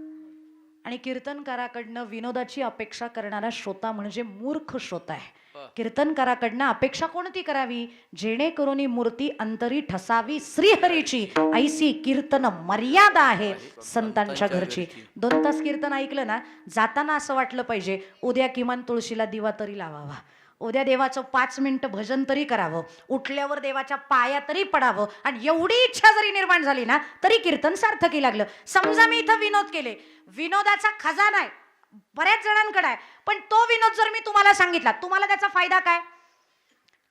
आणि कीर्तनकाराकडनं विनोदाची अपेक्षा करणारा श्रोता म्हणजे मूर्ख श्रोता आहे. कीर्तनकाराकडनं अपेक्षा कोणती करावी? जेणेकरून मूर्ती अंतरी ठसावी श्रीहरीची, ऐसी कीर्तन मर्यादा आहे संतांच्या घरची. 2 तास कीर्तन ऐकलं ना, जाताना असं वाटलं पाहिजे उद्या किमान तुळशीला दिवा तरी लावावा, उद्या देवाचं 5 मिनिटं भजन तरी करावं, उठल्यावर देवाच्या पाया तरी पडावं. आणि एवढी इच्छा जरी निर्माण झाली ना तरी कीर्तन सार्थकी लागलं. समजा मी इथं विनोद केले, विनोदाचा खजाना आहे बऱ्याच जणांकडे आहे, पण तो विनोद जर मी तुम्हाला सांगितला, तुम्हाला त्याचा फायदा काय?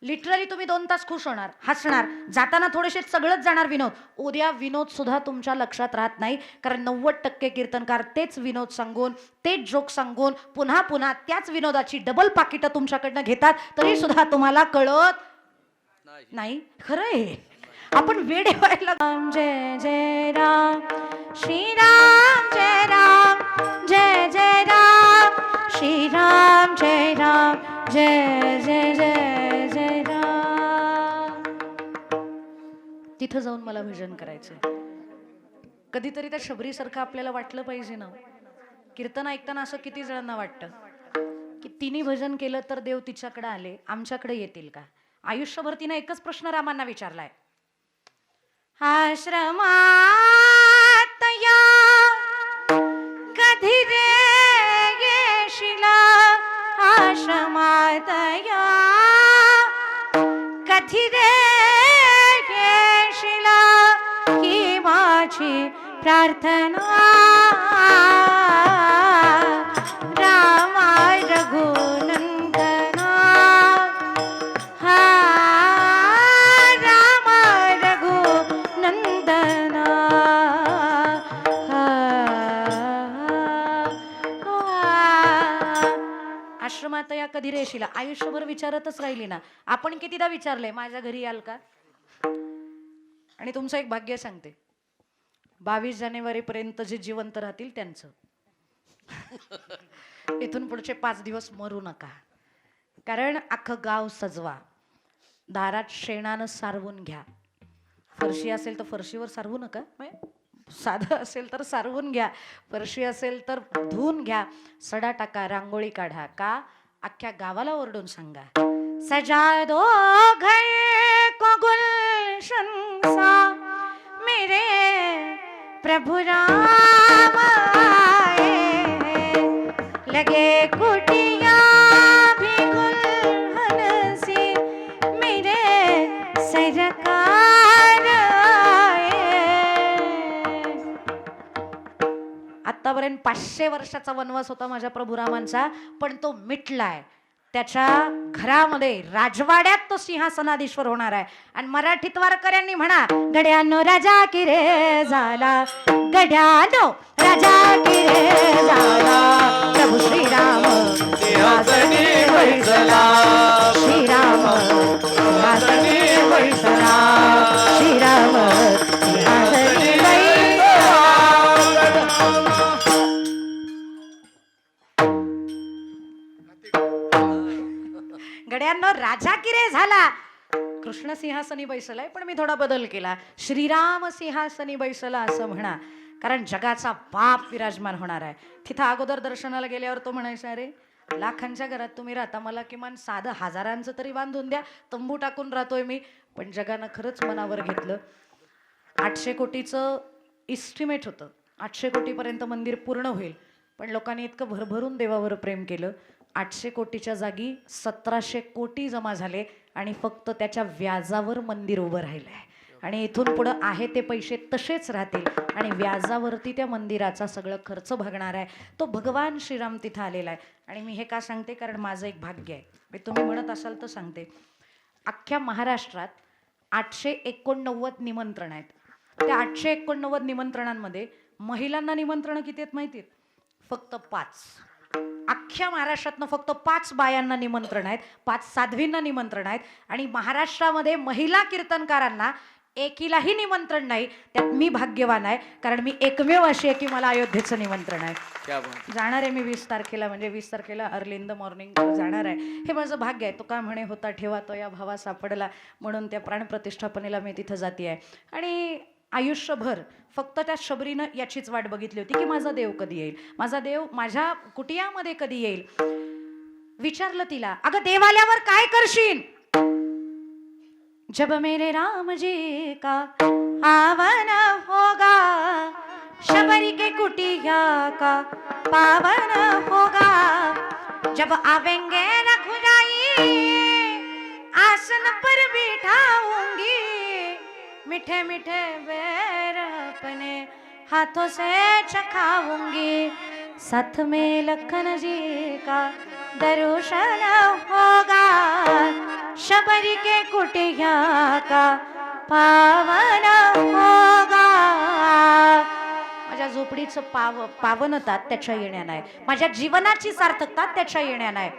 लिटरली तुम्ही 2 तास खुश होणार, हसणार, जाताना थोडेसे सगळंच जाणार विनोद. उद्या विनोद सुद्धा तुमच्या लक्षात राहत नाही, कारण 90% कीर्तनकार तेच विनोद सांगून, तेच जोक सांगून पुन्हा पुन्हा त्याच विनोदाची डबल पाकिटं तुमच्याकडनं घेतात, तरी सुद्धा तुम्हाला कळत नाही. खरं आहे, आपण वेडे व्हायला. जय जय राम श्रीराम, जय राम जय जय राम श्रीराम, जय राम जय जय जय जय राम. तिथं जाऊन मला भजन करायचंय. कधीतरी त्या शबरीसारखं आपल्याला वाटलं पाहिजे ना. कीर्तन ऐकताना असं किती जणांना वाटतं की तिने भजन केलं तर देव तिच्याकडे आले, आमच्याकडे येतील का? आयुष्यभर तिनं एकच प्रश्न रामांना विचारलाय, आश्रमात या कधी रे येशील, आश्रमात या कधी रे येशील, ही माझी प्रार्थना रामा रघुनंदना, हा रामा रघुनंदना, आश्रमात या कधी रे येशील. आयुष्यभर विचारतच राहिली ना. आपण कितीदा विचारलंय माझ्या घरी याल का? आणि तुमचं एक भाग्य सांगते, 22 जानेवारी पर्यंत जे जिवंत राहतील त्यांचं. इथून पुढचे 5 दिवस मरू नका, कारण अख्खं गाव सजवा, दारात शेणानं सारवून घ्या. फरशी असेल तर फरशीवर सारवू नका, साधं असेल तर सारवून घ्या, फरशी असेल तर धुवून घ्या, सडा टाका, रांगोळी काढा. का? अख्ख्या गावाला ओरडून सांगा, सजा दो घर को गुलशन सा मेरे प्रभु राम. लगे कुटिया भी गुलहन सी मेरे सरकार आए. आतापर्यंत 500 वर्षाचा वनवास होता माझ्या प्रभू रामांचा, पण तो मिटलाय. त्याच्या घरामध्ये राजवाड्यात तो सिंहासनाधीश्वर होणार आहे. आणि मराठीत वारकऱ्यांनी म्हणा, गड्यानो राजा की रे झाला, गड्यानो राजा की रे झाला, प्रभू श्रीराम सिंहासनी बैसला, श्रीराम सिंहासनी बैसला, श्रीराम सिंहासनी बैसला. गड्यांनो राजा की रे झाला, कृष्ण सिंहासनी बैसलाय, पण मी थोडा बदल केला, श्रीराम सिंहासनी बैसला असं म्हणा, कारण जगाचा बाप विराजमान होणार आहे. तिथं अगोदर दर्शनाला गेल्यावर तो म्हणायचा, अरे लाखांच्या घरात तुम्ही राहता, मला किमान साधं हजारांचं तरी बांधून द्या, तंबू टाकून राहतोय मी. पण जगानं खरंच मनावर घेतलं. 800 कोटीचं इस्टिमेट होतं, 800 कोटीपर्यंत मंदिर पूर्ण होईल, पण लोकांनी इतकं भरभरून देवावर प्रेम केलं. 800 कोटीच्या जागी 1700 कोटी जमा झाले आणि फक्त त्याच्या व्याजावर मंदिर उभं राहिलं आहे. आणि इथून पुढं आहे ते पैसे तसेच राहतील आणि व्याजावरती त्या मंदिराचा सगळं खर्च भागणार आहे. तो भगवान श्रीराम तिथं आलेला आहे. आणि मी हे का सांगते, कारण माझं एक भाग्य आहे. मी तुम्ही म्हणत असाल तर सांगते, अख्ख्या महाराष्ट्रात 889 निमंत्रण आहेत. त्या 889 निमंत्रणांमध्ये महिलांना निमंत्रण किती आहेत माहिती आहेत? फक्त 5. अख्ख्या महाराष्ट्रातनं फक्त 5 बायांना निमंत्रण आहेत, 5 साध्वींना निमंत्रण आहेत. आणि महाराष्ट्रामध्ये महिला कीर्तनकारांना एकीलाही निमंत्रण नाही. त्यात मी भाग्यवान आहे, कारण मी एकमेव अशी आहे की मला अयोध्येचं निमंत्रण आहे. जाणार आहे मी 20 तारखेला, म्हणजे 20 तारखेला अर्ली इन द मॉर्निंग जाणार आहे. हे माझं भाग्य आहे. तो का म्हणे होता ठेवा तो या भावा सापडला, म्हणून त्या प्राणप्रतिष्ठापनेला मी तिथं जाते आहे. आणि आयुष्यभर फक्त त्या शबरीनं याचीच वाट बघितली होती की माझा देव कधी येईल, माझा देव माझ्या कुटियामध्ये कधी येईल. विचारलं तिला, अगं देव आल्यावर काय करशील? जब मेरे राम जी का आवन होगा, शबरी के कुटिया का पावन होगा, जब आवेंगे रघुराई आसन पर बिठाऊंगी, मीठे मीठे बेर अपने हाथों से चखाऊंगी, साथ में लखन जी का दर्शन होगा, शबरी के कुटिया का पावन होगा. माझ्या झोपडीचं पावनता त्याच्या येण्यानं आहे, माझ्या जीवनाची सार्थकता त्याच्या येण्यानं आहे.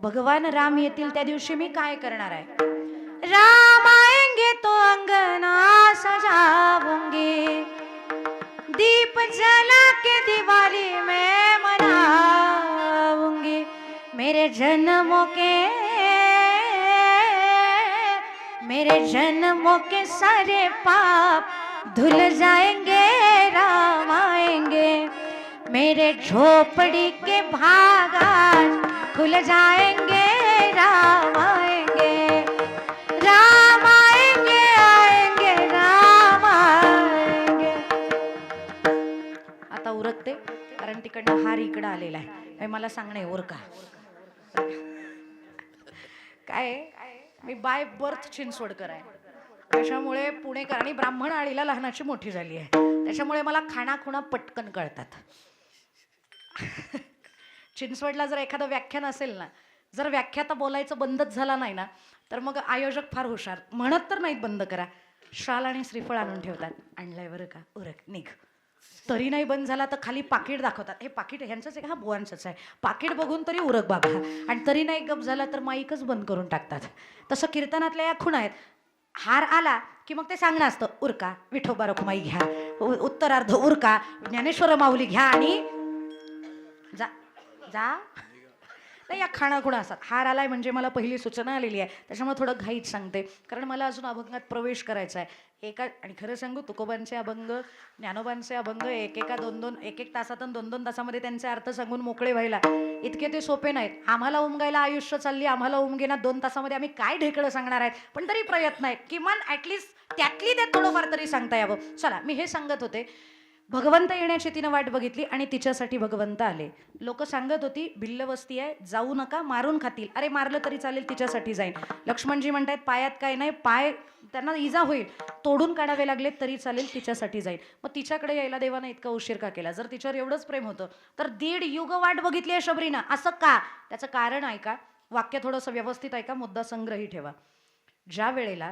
भगवान राम येतील त्या दिवशी मी काय करणार आहे? राम आएंगे तो अंगना सजाऊंगी, दीप जला के दिवाली में मनाऊंगी, मेरे जन्मों के सारे पाप धुल जाएंगे, राम आएंगे, मेरे झोपड़ी के भागा खुल जाएंगे, राम आएंगे, राम आएंगे, आएंगे, राम आएंगे. आता उरकते, कारण तिकडनं हार इकडं आलेला आहे. मला सांगणे उरका. काय मी बाय बर्थ चिंचवडकर आहे, त्याच्यामुळे पुणेकर आणि ब्राह्मण आळीला लहानाची मोठी झाली आहे, त्याच्यामुळे मला खाणाखुणा पटकन कळतात. चिंचवडला जर एखादं व्याख्यान असेल ना, जर व्याख्याता बोलायचं बंदच झाला नाही ना, तर मग आयोजक फार हुशार, म्हणत तर नाहीत बंद करा, शाल आणि श्रीफळ आणून ठेवतात. आणलंय बरं का, उरक निघ. तरी नाही बंद झाला तर खाली पाकिट दाखवतात, हे पाकिट ह्यांचंच आहे, हा बुवांचंच आहे, पाकिट बघून तरी उरक बाबा. आणि तरी नाही गप झाला तर माईकच बंद करून टाकतात. तसं कीर्तनातल्या या खुणा आहेत. हार आला की मग ते सांगणं असतं, उरका विठोबा रखुमाई घ्या, उत्तरार्ध उरका ज्ञानेश्वर माऊली घ्या आणि जा जा. नाही, या खाणाखुणा असतात. हार आलाय म्हणजे मला पहिली सूचना आलेली आहे, त्याच्यामुळे थोडं घाईत सांगते, कारण मला अजून अभंगात प्रवेश करायचा आहे. आणि खरं सांगू, तुकोबांचे अभंग, ज्ञानोबांचे अभंग एक एक तासातून 2-2 तासामध्ये त्यांचे अर्थ सांगून मोकळे व्हायला इतके ते सोपे नाहीत. आम्हाला उमगायला आयुष्य चालली, आम्हाला उमगेना 2 तासामध्ये आम्ही काय ढेकळं सांगणार आहेत, पण तरी प्रयत्न आहेत, किमान ॲटलिस्ट त्यातली ते थोडंफार तरी सांगता यावं. चला, मी हे सांगत होते, भगवंत येण्याची तिनं वाट बघितली आणि तिच्यासाठी भगवंत आले. लोक सांगत होती भिल्लवस्ती आहे, जाऊ नका, मारून खातील. अरे मारलं तरी चालेल, तिच्यासाठी जाईन. लक्ष्मणजी म्हणतायत पायात काय नाही, पाय त्यांना इजा होईल, तोडून काढावे लागले तरी चालेल, तिच्यासाठी जाईल. मग तिच्याकडे यायला देवानं इतका उशीर का केला? जर तिच्यावर एवढंच प्रेम होतं तर 1.5 युग वाट बघितली आहे शबरीनं. असं का? त्याचं कारण ऐका, वाक्य थोडंसं व्यवस्थित ऐका, मुद्दा संग्रही ठेवा. ज्या वेळेला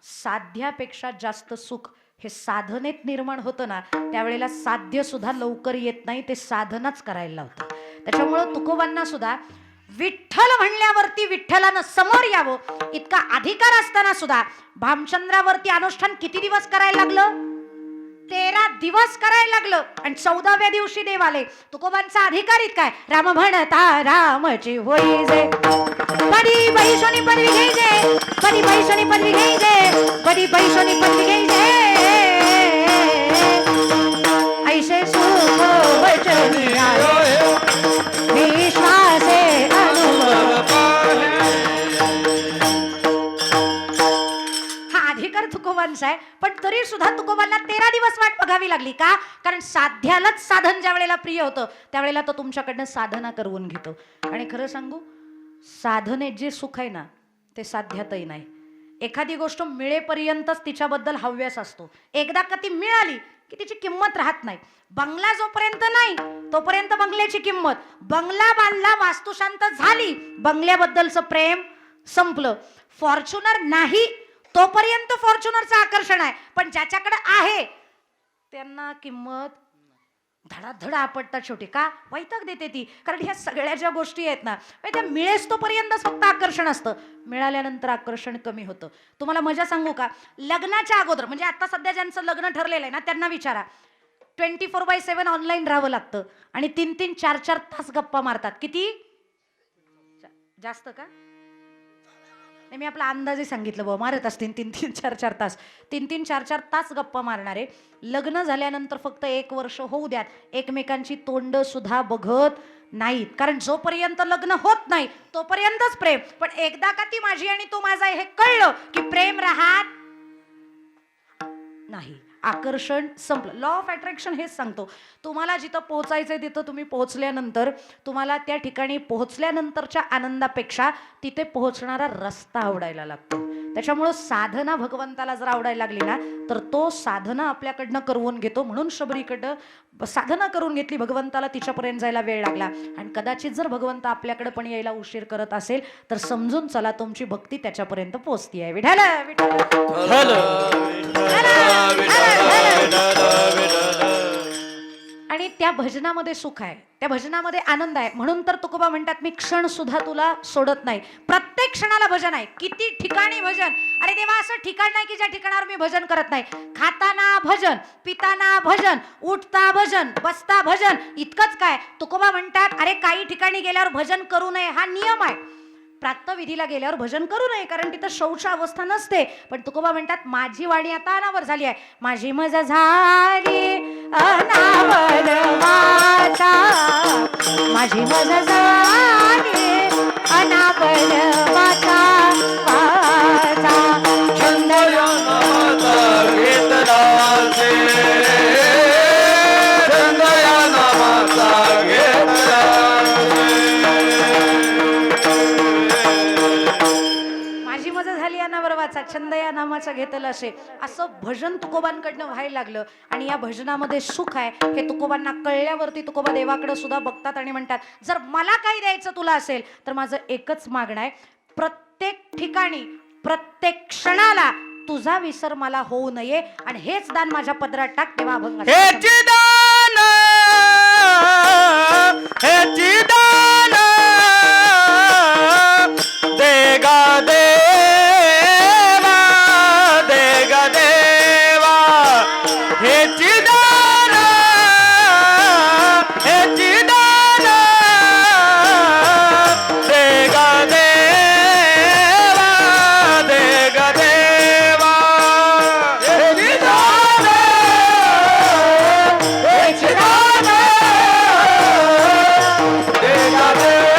साध्यापेक्षा जास्त सुख हे साधनेत निर्माण होतं ना, त्यावेळेला साध्य सुद्धा लवकर येत नाही, ते साधनाच करायला लावतं. त्याच्यामुळं तुकोबांना सुद्धा विठ्ठल म्हणल्यावरती विठ्ठलानं समोर यावं इतका अधिकार असताना सुद्धा भामचंद्रावरती अनुष्ठान किती दिवस करायला लागलं? 13 दिवस करायला लागलं. आणि 14व्या दिवशी देव आले. तुकोबांचा अधिकार इतका आहे, राम म्हणता रामची होई जे, बडी बैसोनी पदवी घ्यायचे, बडी बैसोनी पदवी घ्यायचे, बडी बैसोनी पदवी घ्यायचे, ऐसे सुख वचनी आले, विश्वासे हा अधिकार तुकोबांचा आहे. पण तरी सुद्धा तुकोबांना 13 दिवस वाट बघावी लागली. का? कारण साध्यालाच साधन ज्या वेळेला प्रिय होतं त्यावेळेला तो तुमच्याकडनं साधना करवून घेतो. आणि खरं सांगू, साधनेत जे सुख आहे ना ते साध्यातही नाही. एखादी गोष्ट मिळेपर्यंतच तिच्याबद्दल हव्यास असतो. एकदा का ती मिळाली की तिची किंमत राहत नाही. बंगला जोपर्यंत नाही तोपर्यंत बंगल्याची किंमत, बंगला बांधला, वास्तुशांत झाली, बंगल्याबद्दलचं प्रेम संपलं. फॉर्च्युनर नाही तोपर्यंत फॉर्च्युनरचं आकर्षण आहे, पण ज्याच्याकडे आहे त्यांना किंमत धडाधड आपटतात शेवटी. का? वैताग देते ती. कारण ह्या सगळ्या ज्या गोष्टी आहेत ना त्या मिळेस तोपर्यंतच फक्त आकर्षण असतं, मिळाल्यानंतर आकर्षण कमी होतं. तुम्हाला मजा सांगू का? लग्नाच्या अगोदर, म्हणजे आता सध्या ज्यांचं लग्न ठरलेलं आहे ना त्यांना विचारा, 24/7 ऑनलाईन राहावं लागतं आणि 3-3, 4-4 तास गप्पा मारतात. किती? जास्त का? मी आपला अंदाजे सांगितलं बाबा, मारत असतील 3-3, 4-4 तास. 3-3, 4-4 तास गप्पा मारणारे लग्न झाल्यानंतर फक्त 1 वर्ष होऊ द्यात, एकमेकांची तोंड सुद्धा बघत नाहीत. कारण जोपर्यंत लग्न होत नाही तोपर्यंतच प्रेम. पण एकदा का ती माझी आणि तो माझा हे कळलं की प्रेम राहत नाही, आकर्षण संपलं. लॉ ऑफ अट्रॅक्शन हेच सांगतो, तुम्हाला जिथं पोहोचायचंय तिथं तुम्ही पोहोचल्यानंतर तुम्हाला त्या ठिकाणी पोहोचल्यानंतरच्या आनंदापेक्षा तिथे पोहोचणारा रस्ता आवडायला लागतो. त्याच्यामुळं साधना भगवंताला जर आवडायला लागली ना तर तो साधना आपल्याकडनं करवून घेतो. म्हणून शबरीकडं साधना करून घेतली, भगवंताला तिच्यापर्यंत जायला वेळ लागला. आणि कदाचित जर भगवंत आपल्याकडे पण यायला उशीर करत असेल तर समजून चला तुमची भक्ती त्याच्यापर्यंत पोहोचती आहे. विठ्ठल आणि त्या भजनामध्ये सुख आहे, त्या भजनामध्ये आनंद आहे. म्हणून तर तुकोबा म्हणतात, मी क्षण सुद्धा तुला सोडत नाही. प्रत्येक क्षणाला भजन आहे. किती ठिकाणी भजन. अरे देवा, असं ठिकाण नाही की ज्या ठिकाणावर मी भजन करत नाही. खाताना भजन, पिताना भजन, उठता भजन, बसता भजन. इतकंच काय, तुकोबा म्हणतात, अरे काही ठिकाणी गेल्यावर भजन करू नये हा नियम आहे. प्रातःविधीला गेल्यावर भजन करू नये कारण तिथं शौच अवस्था नसते. पण तुकोबा म्हणतात, माझी वाणी आता अनावर झाली आहे. माझी मजा झाली अनावर वाचा, माझी मजा झाली अनावर वाचा, वाचा छंद नामाचा घेतला से, छंद नामाचा घेतला. छंद या नामाचा घेतला असे, असं भजन तुकोबांकडनं व्हायला लागलं. आणि या भजनामध्ये सुख आहे हे तुकोबांना कळल्यावरती तुकोबा देवाकडे सुद्धा बघतात आणि म्हणतात, जर मला काही द्यायचं तुला असेल तर माझं एकच मागणं आहे, प्रत्येक ठिकाणी प्रत्येक क्षणाला तुझा विसर मला होऊ नये आणि हेच दान माझ्या पदरात टाक. तेव्हा अभंग देगा दे देगा दे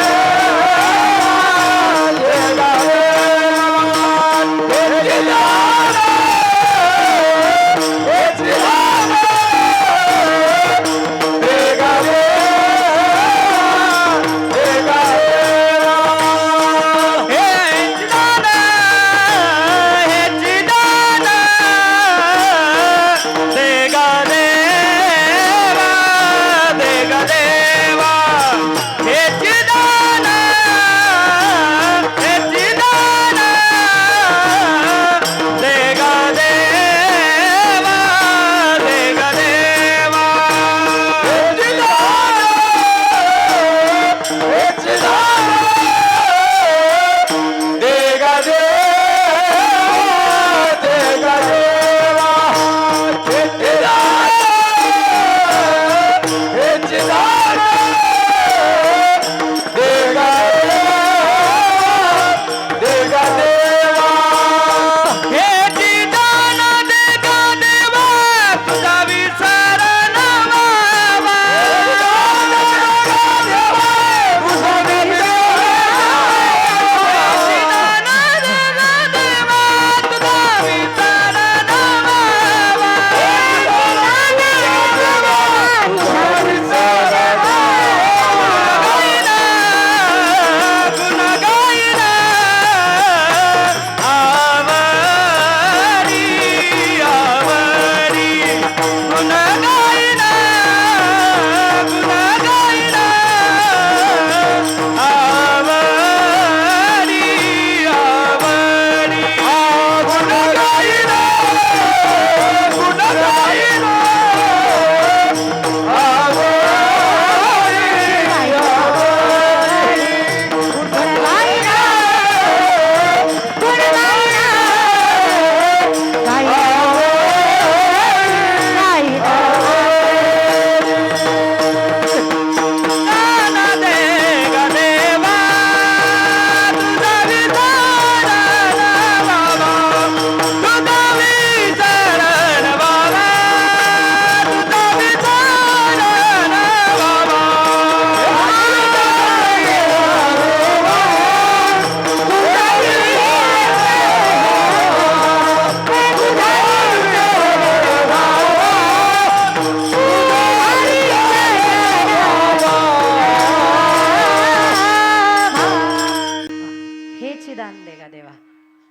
हेच दान दे गा देवा,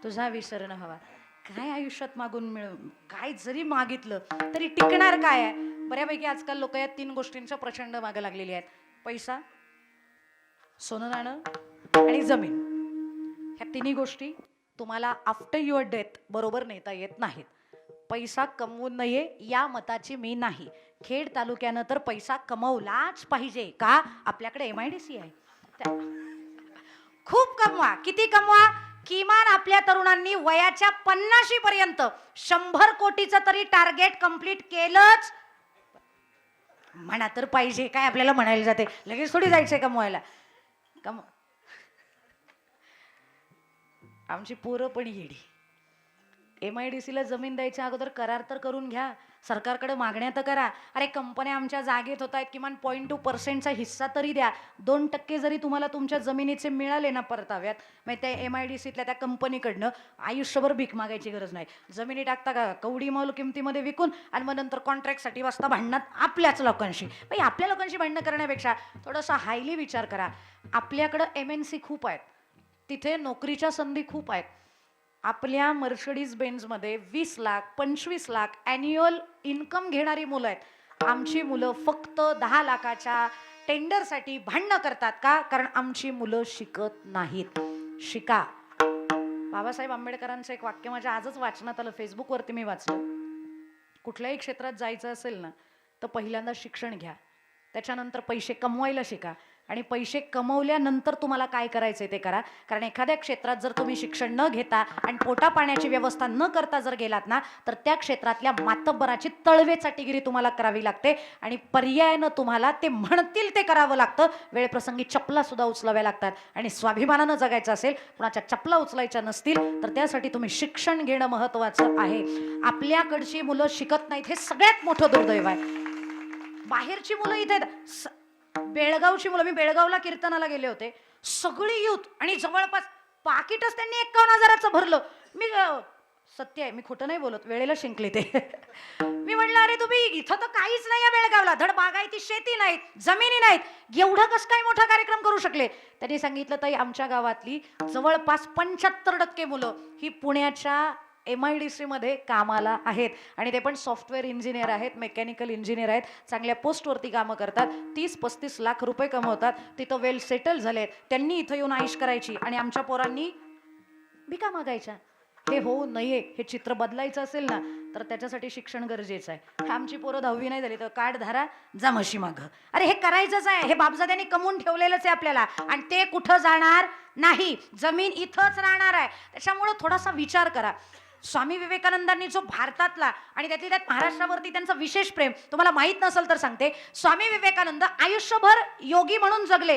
तुझा विसर न हवा. काय आयुष्यात मागून मिळून काय जरी मागितलं तरी टिकणार काय आहे? बऱ्यापैकी आजकाल लोक या 3 गोष्टींच्या प्रचंड मागे लागलेली आहेत. पैसा, सोनं नाणं आणि जमीन. ह्या 3 गोष्टी तुम्हाला आफ्टर युअर डेथ बरोबर नेता येत नाहीत. पैसा कमवू नये या मताची मी नाही. खेड तालुक्यानं तर पैसा कमवलाच पाहिजे. का? आपल्याकडे MIDC आहे. खूप कमवा. किती कमवा? किमान आपल्या तरुणांनी वयाच्या 50 पर्यंत 100 कोटीचं तरी टार्गेट कंप्लीट केलंच म्हणा तर पाहिजे. काय आपल्याला म्हणायला जाते, लगेच थोडी जायचंय कमवायला. आमची पोरं पण येडी. MIDCला जमीन द्यायच्या अगोदर करार तर करून घ्या, सरकारकडे मागण्या तर करा. अरे कंपन्या आमच्या जागेत होत आहेत, किमान 0.2% हिस्सा तरी द्या. 2% जरी तुम्हाला तुमच्या जमिनीचे मिळाले ना परताव्यात, मग त्या MIDCतल्या त्या कंपनीकडनं आयुष्यभर भीक मागायची गरज नाही. जमिनी टाकता का कवडी मौल किमतीमध्ये विकून आणि मग नंतर कॉन्ट्रॅक्टसाठी वाजता भांडणात आपल्याच लोकांशी. बाई आपल्या लोकांशी भांडणं करण्यापेक्षा थोडंसं हायली विचार करा. आपल्याकडं MNC खूप आहेत, तिथे नोकरीच्या संधी खूप आहेत. आपल्या मर्सिडीज बेन्झमध्ये 20 लाख 25 लाख ॲन्युअल इन्कम घेणारी मुलं आहेत. आमची मुलं फक्त 10 लाखाच्या टेंडरसाठी भांडणं करतात. का? कारण आमची मुलं शिकत नाहीत. शिका. बाबासाहेब आंबेडकरांचं एक वाक्य माझ्या आजच वाचनात आलं, फेसबुकवरती मी वाचलं. कुठल्याही क्षेत्रात जायचं असेल ना तर पहिल्यांदा शिक्षण घ्या, त्याच्यानंतर पैसे कमवायला शिका आणि पैसे कमवल्यानंतर तुम्हाला काय करायचंय ते करा. कारण एखाद्या क्षेत्रात जर तुम्ही शिक्षण न घेता आणि पोटा पाण्याची व्यवस्था न करता जर गेलात ना तर त्या क्षेत्रातल्या मातब्बराची तळवेचाटीगिरी तुम्हाला करावी लागते आणि पर्यायानं तुम्हाला ते म्हणतील ते करावं लागतं. वेळप्रसंगी चपला सुद्धा उचलाव्या लागतात आणि स्वाभिमानानं जगायचं असेल, कुणाच्या चपला उचलायच्या नसतील तर त्यासाठी तुम्ही शिक्षण घेणं महत्वाचं आहे. आपल्याकडची मुलं शिकत नाहीत हे सगळ्यात मोठं दुर्दैव आहे. बाहेरची मुलं इथे, बेळगावची मुलं, मी बेळगावला कीर्तनाला गेले होते, सगळी युथ आणि जवळपास पाकिटच त्यांनी 51,000चं भरलं. मी सत्य आहे, मी खोटं नाही बोलत, वेळेला शिंकले ते. मी म्हटलं अरे तुम्ही इथं तर काहीच नाही आहे बेळगावला, धड बागायती शेती नाहीत, जमिनी नाहीत, एवढं कसं काय मोठा कार्यक्रम करू शकले? त्यांनी सांगितलं ताई आमच्या गावातली जवळपास 75% मुलं ही पुण्याच्या MIDC मध्ये कामाला आहेत आणि ते पण सॉफ्टवेअर इंजिनियर आहेत, मेकॅनिकल इंजिनियर आहेत, चांगल्या पोस्टवरती कामं करतात, 30-35 लाख रुपये कमवतात, तिथं वेल सेटल झालेत. त्यांनी इथं येऊन आईश करायची आणि आमच्या पोरांनी भिका मागायच्या. हे होऊ नये, हे चित्र बदलायचं असेल ना तर त्याच्यासाठी शिक्षण गरजेचं आहे. आमची पोरं 10वी नाही झाली तर कार्ड धारा, जा म्हशी मागं. अरे हे करायचंच आहे, हे बापजाद्यांनी कमवून ठेवलेलंच आहे आपल्याला आणि ते कुठं जाणार नाही, जमीन इथंच राहणार आहे. त्याच्यामुळं थोडासा विचार करा. स्वामी विवेकानंदांनी जो भारतातला आणि त्यात महाराष्ट्रावरती त्यांचं विशेष प्रेम, तुम्हाला माहित नसेल तर सांगते. स्वामी विवेकानंद आयुष्यभर योगी म्हणून जगले.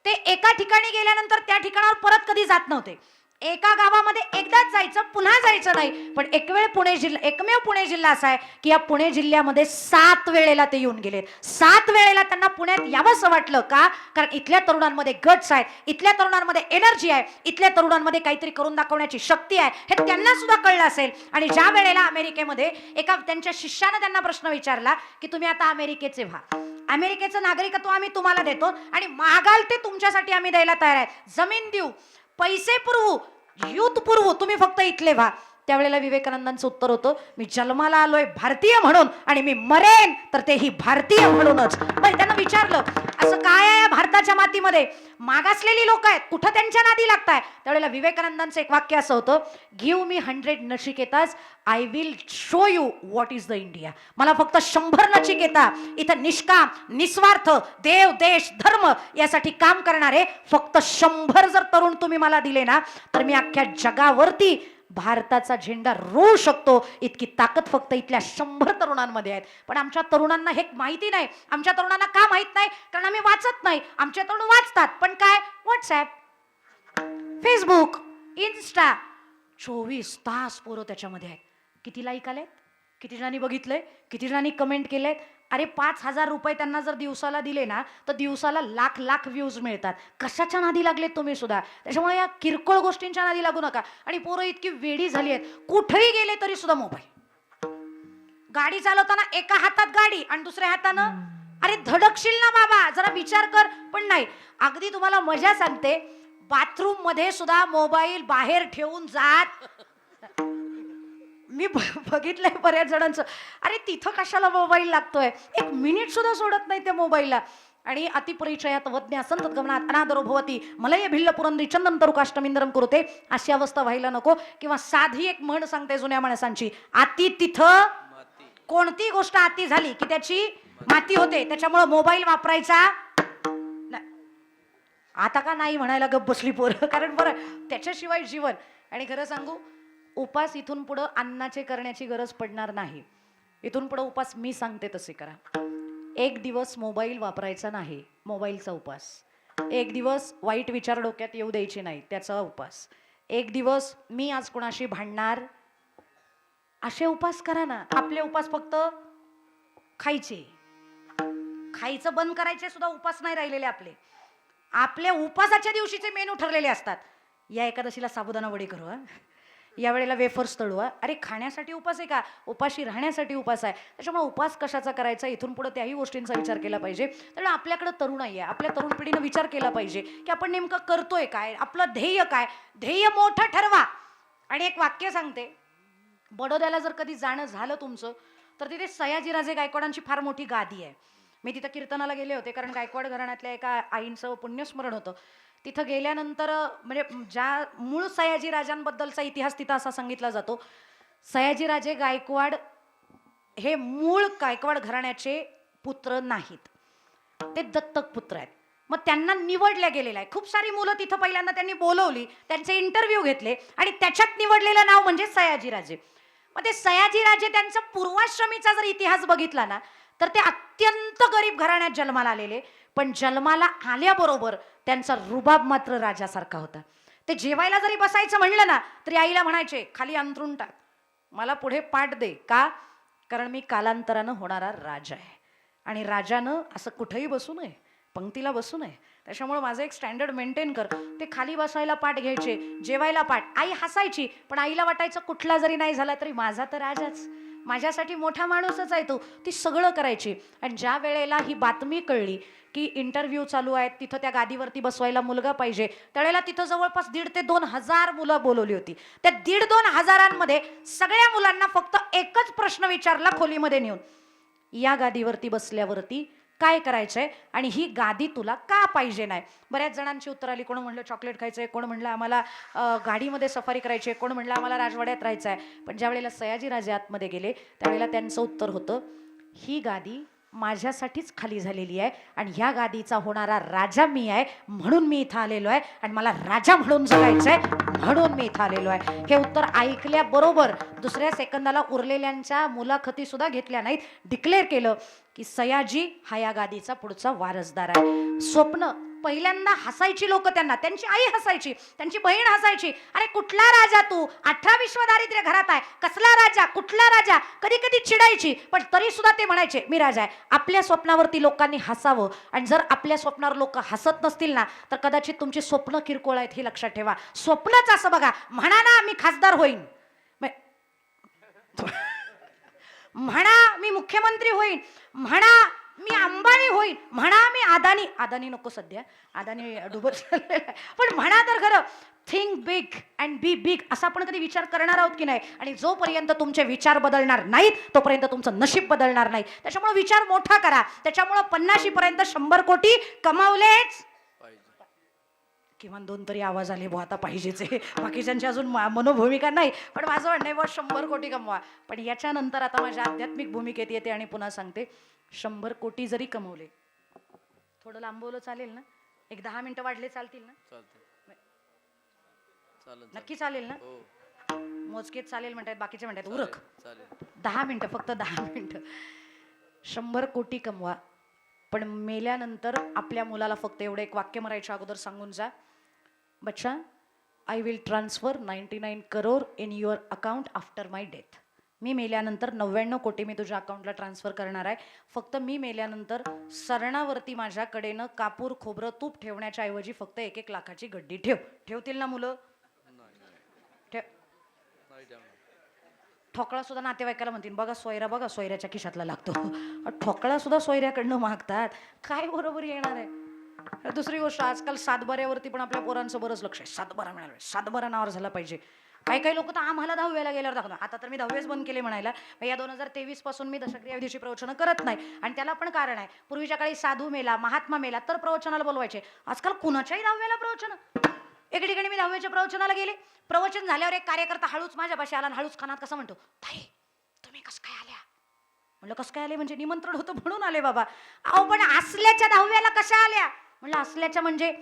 ते एका ठिकाणी गेल्यानंतर त्या ठिकाणावर परत कधी जात नव्हते. एका गावामध्ये एकदाच जायचं, पुन्हा जायचं नाही. पण एकमेव पुणे जिल्हा असा आहे की या पुणे जिल्ह्यामध्ये 7 वेळेला ते येऊन गेलेत. 7 वेळेला त्यांना पुण्यात यावंसं वाटलं. का? कारण इथल्या तरुणांमध्ये गट्स आहेत, इथल्या तरुणांमध्ये एनर्जी आहे, इथल्या तरुणांमध्ये काहीतरी करून दाखवण्याची शक्ती आहे, हे त्यांना सुद्धा कळलं असेल. आणि ज्या वेळेला अमेरिकेमध्ये एका त्यांच्या शिष्यानं त्यांना प्रश्न विचारला की तुम्ही आता अमेरिकेचे व्हा, अमेरिकेचं नागरिकत्व आम्ही तुम्हाला देतो आणि मागाल ते तुमच्यासाठी आम्ही द्यायला तयार आहे, जमीन देऊ, पैसे पुरवू, युथ पुरवू, तुम्ही फक्त इथले व्हा. त्यावेळेला विवेकानंदांचं उत्तर होतं मी जन्माला आलोय भारतीय म्हणून आणि मी मरेन तर तेही भारतीय म्हणूनच. बरं त्यांना विचारलं असं काय आहे भारताच्या मातीमध्ये, मागासलेली लोक आहेत, कुठं त्यांच्या नादी लागताय? त्यावेळेला विवेकानंदांचं एक वाक्य असं होतं, give me 100 Nachiketas, I will show you what is the India. मला फक्त 100 नचिकेता, इथं निष्काम निस्वार्थ देव देश धर्म यासाठी काम करणारे फक्त 100 जर तरुण तुम्ही मला दिले ना तर मी अख्ख्या जगावरती भारताचा झेंडा रोवू शकतो. इतकी ताकद फक्त इथल्या 100 तरुणांमध्ये आहेत. पण आमच्या तरुणांना हे माहिती नाही. आमच्या तरुणांना का माहित नाही? कारण आम्ही वाचत नाही. आमचे तरुण वाचतात पण काय, व्हॉट्सॲप, फेसबुक, इन्स्टा, 24 तास पोरं त्याच्यामध्ये आहेत. किती लाईक आलेत, किती जणांनी बघितलंय, किती जणांनी कमेंट केलेत. अरे 5,000 रुपये त्यांना जर दिवसाला दिले ना तर दिवसाला लाख व्ह्यूज मिळतात. कशाच्या नादी लागलेत तुम्ही सुद्धा? त्याच्यामुळे या किरकोळ गोष्टींच्या नादी लागू नका. आणि पोरं इतकी वेडी झाली आहेत, कुठेही गेले तरी सुद्धा मोबाईल. गाडी चालवताना एका हातात गाडी आणि दुसऱ्या हातानं, अरे धडकशील ना बाबा, जरा विचार कर. पण नाही, अगदी तुम्हाला मजा सांगते, बाथरूम मध्ये सुद्धा मोबाईल बाहेर ठेवून जात मी बघितलंय बऱ्याच जणांचं. अरे तिथं कशाला मोबाईल लागतोय, एक मिनिट सुद्धा सोडत नाही त्या मोबाईलला. आणि अतिपरिचयात वज्ञ संतत गमनात अनादरो भवती मलय भिल्ल पुरंदरी चंदन तरुकाष्टमिंद्रम कुरुते, अशी अवस्था व्हायला नको. किंवा साधी एक म्हण सांगते जुन्या माणसांची, आती तिथं कोणती गोष्ट आती झाली की त्याची माती होते. त्याच्यामुळे मोबाईल वापरायचा आता का नाही म्हणायला गप बसली पोरं, कारण बरं त्याच्याशिवाय जीवन. आणि खरं सांगू, उपास इथून पुढं अन्नाचे करण्याची गरज पडणार नाही. इथून पुढं उपास मी सांगते तसे करा. एक दिवस मोबाईल वापरायचा नाही, मोबाईलचा उपास. एक दिवस वाईट विचार डोक्यात येऊ द्यायचे नाही, त्याचा उपास. एक दिवस मी आज कोणाशी भांडणार, असे उपास करा ना. आपले उपास फक्त खायचे, खायचं बंद करायचे सुद्धा उपास नाही राहिलेले आपले. आपल्या उपासाच्या दिवशीचे मेनू ठरलेले असतात. या एकादशीला साबुदाणा वडी करू, या वेळेला वेफर्स तळू. अरे खाण्यासाठी उपास आहे का, उपाशी राहण्यासाठी उपास आहे. त्याच्यामुळे उपास कशाचा करायचा, इथून पुढे त्याही गोष्टींचा विचार केला पाहिजे. त्यामुळे आपल्याकडे तरुणाई आहे, आपल्या तरुण पिढीनं विचार केला पाहिजे की आपण नेमकं करतोय काय, आपलं ध्येय काय. ध्येय मोठं ठरवा. आणि एक वाक्य सांगते, बडोद्याला जर कधी जाणं झालं तुमचं, तर तिथे सयाजीराजे गायकवाडांची फार मोठी गादी आहे. मी तिथं कीर्तनाला गेले होते, कारण गायकवाड घराण्यातल्या एका आईंचं पुण्यस्मरण होतं. तिथं गेल्यानंतर म्हणजे ज्या मूळ सयाजीराजांबद्दलचा इतिहास तिथं असा सांगितला जातो, सयाजीराजे गायकवाड हे मूळ गायकवाड घराण्याचे पुत्र नाहीत, ते दत्तक पुत्र आहेत. मग त्यांना निवडल्या गेलेलं आहे. खूप सारी मुलं तिथं पहिल्यांदा त्यांनी बोलवली, त्यांचे इंटरव्ह्यू घेतले आणि त्याच्यात निवडलेलं नाव म्हणजे सयाजीराजे. मग ते सयाजीराजे त्यांचा पूर्वाश्रमीचा जर इतिहास बघितला ना, तर ते अत्यंत गरीब घराण्यात जन्माला आलेले. पण जन्माला आल्याबरोबर त्यांचा रुबाब मात्र राजासारखा होता. ते जेवायला जरी बसायचं म्हणलं ना, तरी आईला म्हणायचे खाली अंथरूण टाक, मला पुढे पाठ दे. का? कारण मी कालांतरानं होणारा राजा आहे आणि राजानं असं कुठेही बसू नये, पंक्तीला बसू नये. त्याच्यामुळे माझं एक स्टँडर्ड मेंटेन कर. ते खाली बसायला पाठ घ्यायचे, जेवायला पाठ. आई हसायची, पण आईला वाटायचं कुठला जरी नाही झाला तरी माझा तर राजाच, माझ्यासाठी मोठा माणूसच आहे तो. ती सगळं करायची. आणि ज्या वेळेला ही बातमी कळली की इंटरव्ह्यू चालू आहेत, तिथं त्या गादीवरती बसवायला मुलगा पाहिजे, त्यावेळेला तिथं जवळपास 1,500 ते 2,000 मुलं बोलवली होती. त्या 1,500-2,000 सगळ्या मुलांना फक्त एकच प्रश्न विचारला खोलीमध्ये नेऊन, या गादीवरती बसल्यावरती काय करायचंय आणि ही गादी तुला का पाहिजे नाही. बऱ्याच जणांची उत्तर आली. कोण म्हणलं चॉकलेट खायचंय, कोण म्हणलं आम्हाला गाडीमध्ये सफारी करायची आहे, कोण म्हणलं आम्हाला राजवाड्यात राहायचं आहे. पण ज्या वेळेला सयाजीराजे आतमध्ये गेले, त्यावेळेला त्यांचं उत्तर होतं, ही गादी माझ्यासाठीच खाली झालेली आहे आणि ह्या गादीचा होणारा राजा मी आहे, म्हणून मी इथं आलेलो आहे आणि मला राजा म्हणून जगायचंय, म्हणून मी इथं आलेलो आहे. हे उत्तर ऐकल्याबरोबर दुसऱ्या सेकंदाला उरलेल्यांच्या मुलाखती सुद्धा घेतल्या नाहीत. डिक्लेअर केलं की सयाजी हा या गादीचा पुढचा वारसदार आहे. स्वप्न पहिल्यांदा हसायची लोक त्यांना, त्यांची आई हसायची, त्यांची बहीण हसायची. अरे कुठला राजा तू, 18 विश्वदारिद्र्य घरात आहे, कसला राजा, कुठला राजा. कधी कधी चिडायची, पण तरी सुद्धा ते म्हणायचे मी राजा आहे. आपल्या स्वप्नावरती लोकांनी हसावं. आणि जर आपल्या स्वप्नावर लोक हसत नसतील ना, तर कदाचित तुमची स्वप्न किरकोळ आहेत हे लक्षात ठेवा. स्वप्नच असं बघा, म्हणा ना मी खासदार होईन, म्हणा मी मुख्यमंत्री होईन, म्हणा मी अंबानी होईन, म्हणा मी अदानी नको सध्या, अदानी डुबत, पण म्हणा तर खरं, think big and B big. असा आपण कधी विचार करणार आहोत की नाही. आणि जोपर्यंत तुमचे विचार बदलणार नाहीत, तोपर्यंत तुमचं नशीब बदलणार नाही. त्याच्यामुळे विचार मोठा करा. त्याच्यामुळे 50 पर्यंत 100 कोटी कमावलेच, किमान 2 तरी आवाज आले बुवा आता पाहिजेच आहे. बाकीच्यांची अजून मनोभूमिका नाही, पण माझं म्हणणं आहे बुवा 100 कोटी कमवा. पण याच्यानंतर आता माझ्या आध्यात्मिक भूमिकेत येते आणि पुन्हा सांगते, 100 कोटी जरी कमवले, थोडं लांबवलं चालेल ना, एक 10 मिनिटं वाढले चालतील ना, नक्की चालेल ना, मोजकेच चालेल म्हणतात, बाकीचे म्हणतात उरक. 10 मिनिटं, फक्त 10 मिनिटं. 100 कोटी कमवा, पण मेल्यानंतर आपल्या मुलाला फक्त एवढं एक वाक्य मरायच्या अगोदर सांगून जा, बच्चा I will transfer 99 crore in your account after my death. मी मेल्यानंतर 99 कोटी मी तुझ्या अकाउंटला ट्रान्सफर करणार आहे. फक्त मी मेल्यानंतर सरणावरती माझ्याकडेनं कापूर खोबरं तूप ठेवण्याच्या ऐवजी फक्त 1-1 लाखाची गड्डी ठेव. ठेवतील ना मुलं? ठेव. ठोकळा सुद्धा नातेवाईकाला म्हणतील बघा सोयरा, बघा सोयऱ्याच्या खिशातला लागतो. ठोकळा सुद्धा सोयऱ्याकडनं मागतात. काय बरोबर येणार आहे. दुसरी गोष्ट, आजकाल सातबाऱ्यावरती पण आपल्या पोरांचं बरंच लक्ष आहे. सातबारा मिळाला, सातबारा नावावर झाला पाहिजे. काही काही लोक तर आम्हाला 10वीला गेल्यावर दाखवतात. आता तर मी 10वीच बंद केले म्हणायला. या 2023 पासून मी दशक्रिया विधीची प्रवचनं करत नाही. आणि त्याला पण कारण आहे. पूर्वीच्या काळी साधू मेला, महात्मा मेला तर प्रवचनाला बोलवायचे. आजकाल कुणाच्याही 10वीला प्रवचन. एके ठिकाणी मी 10वीच्या प्रवचनाला गेले. प्रवचन झाल्यावर एक कार्यकर्ता हळूच माझ्यापाशी आला आणि हळूच कानात कसा म्हणतो, ताई तुम्ही कसं काय आल्या? म्हणलं कसं काय आले म्हणजे? निमंत्रण होतं म्हणून आले बाबा. अहो पण असल्याच्या 10वीला कशा आल्या? म्हणलं असल्याच्या म्हणजे?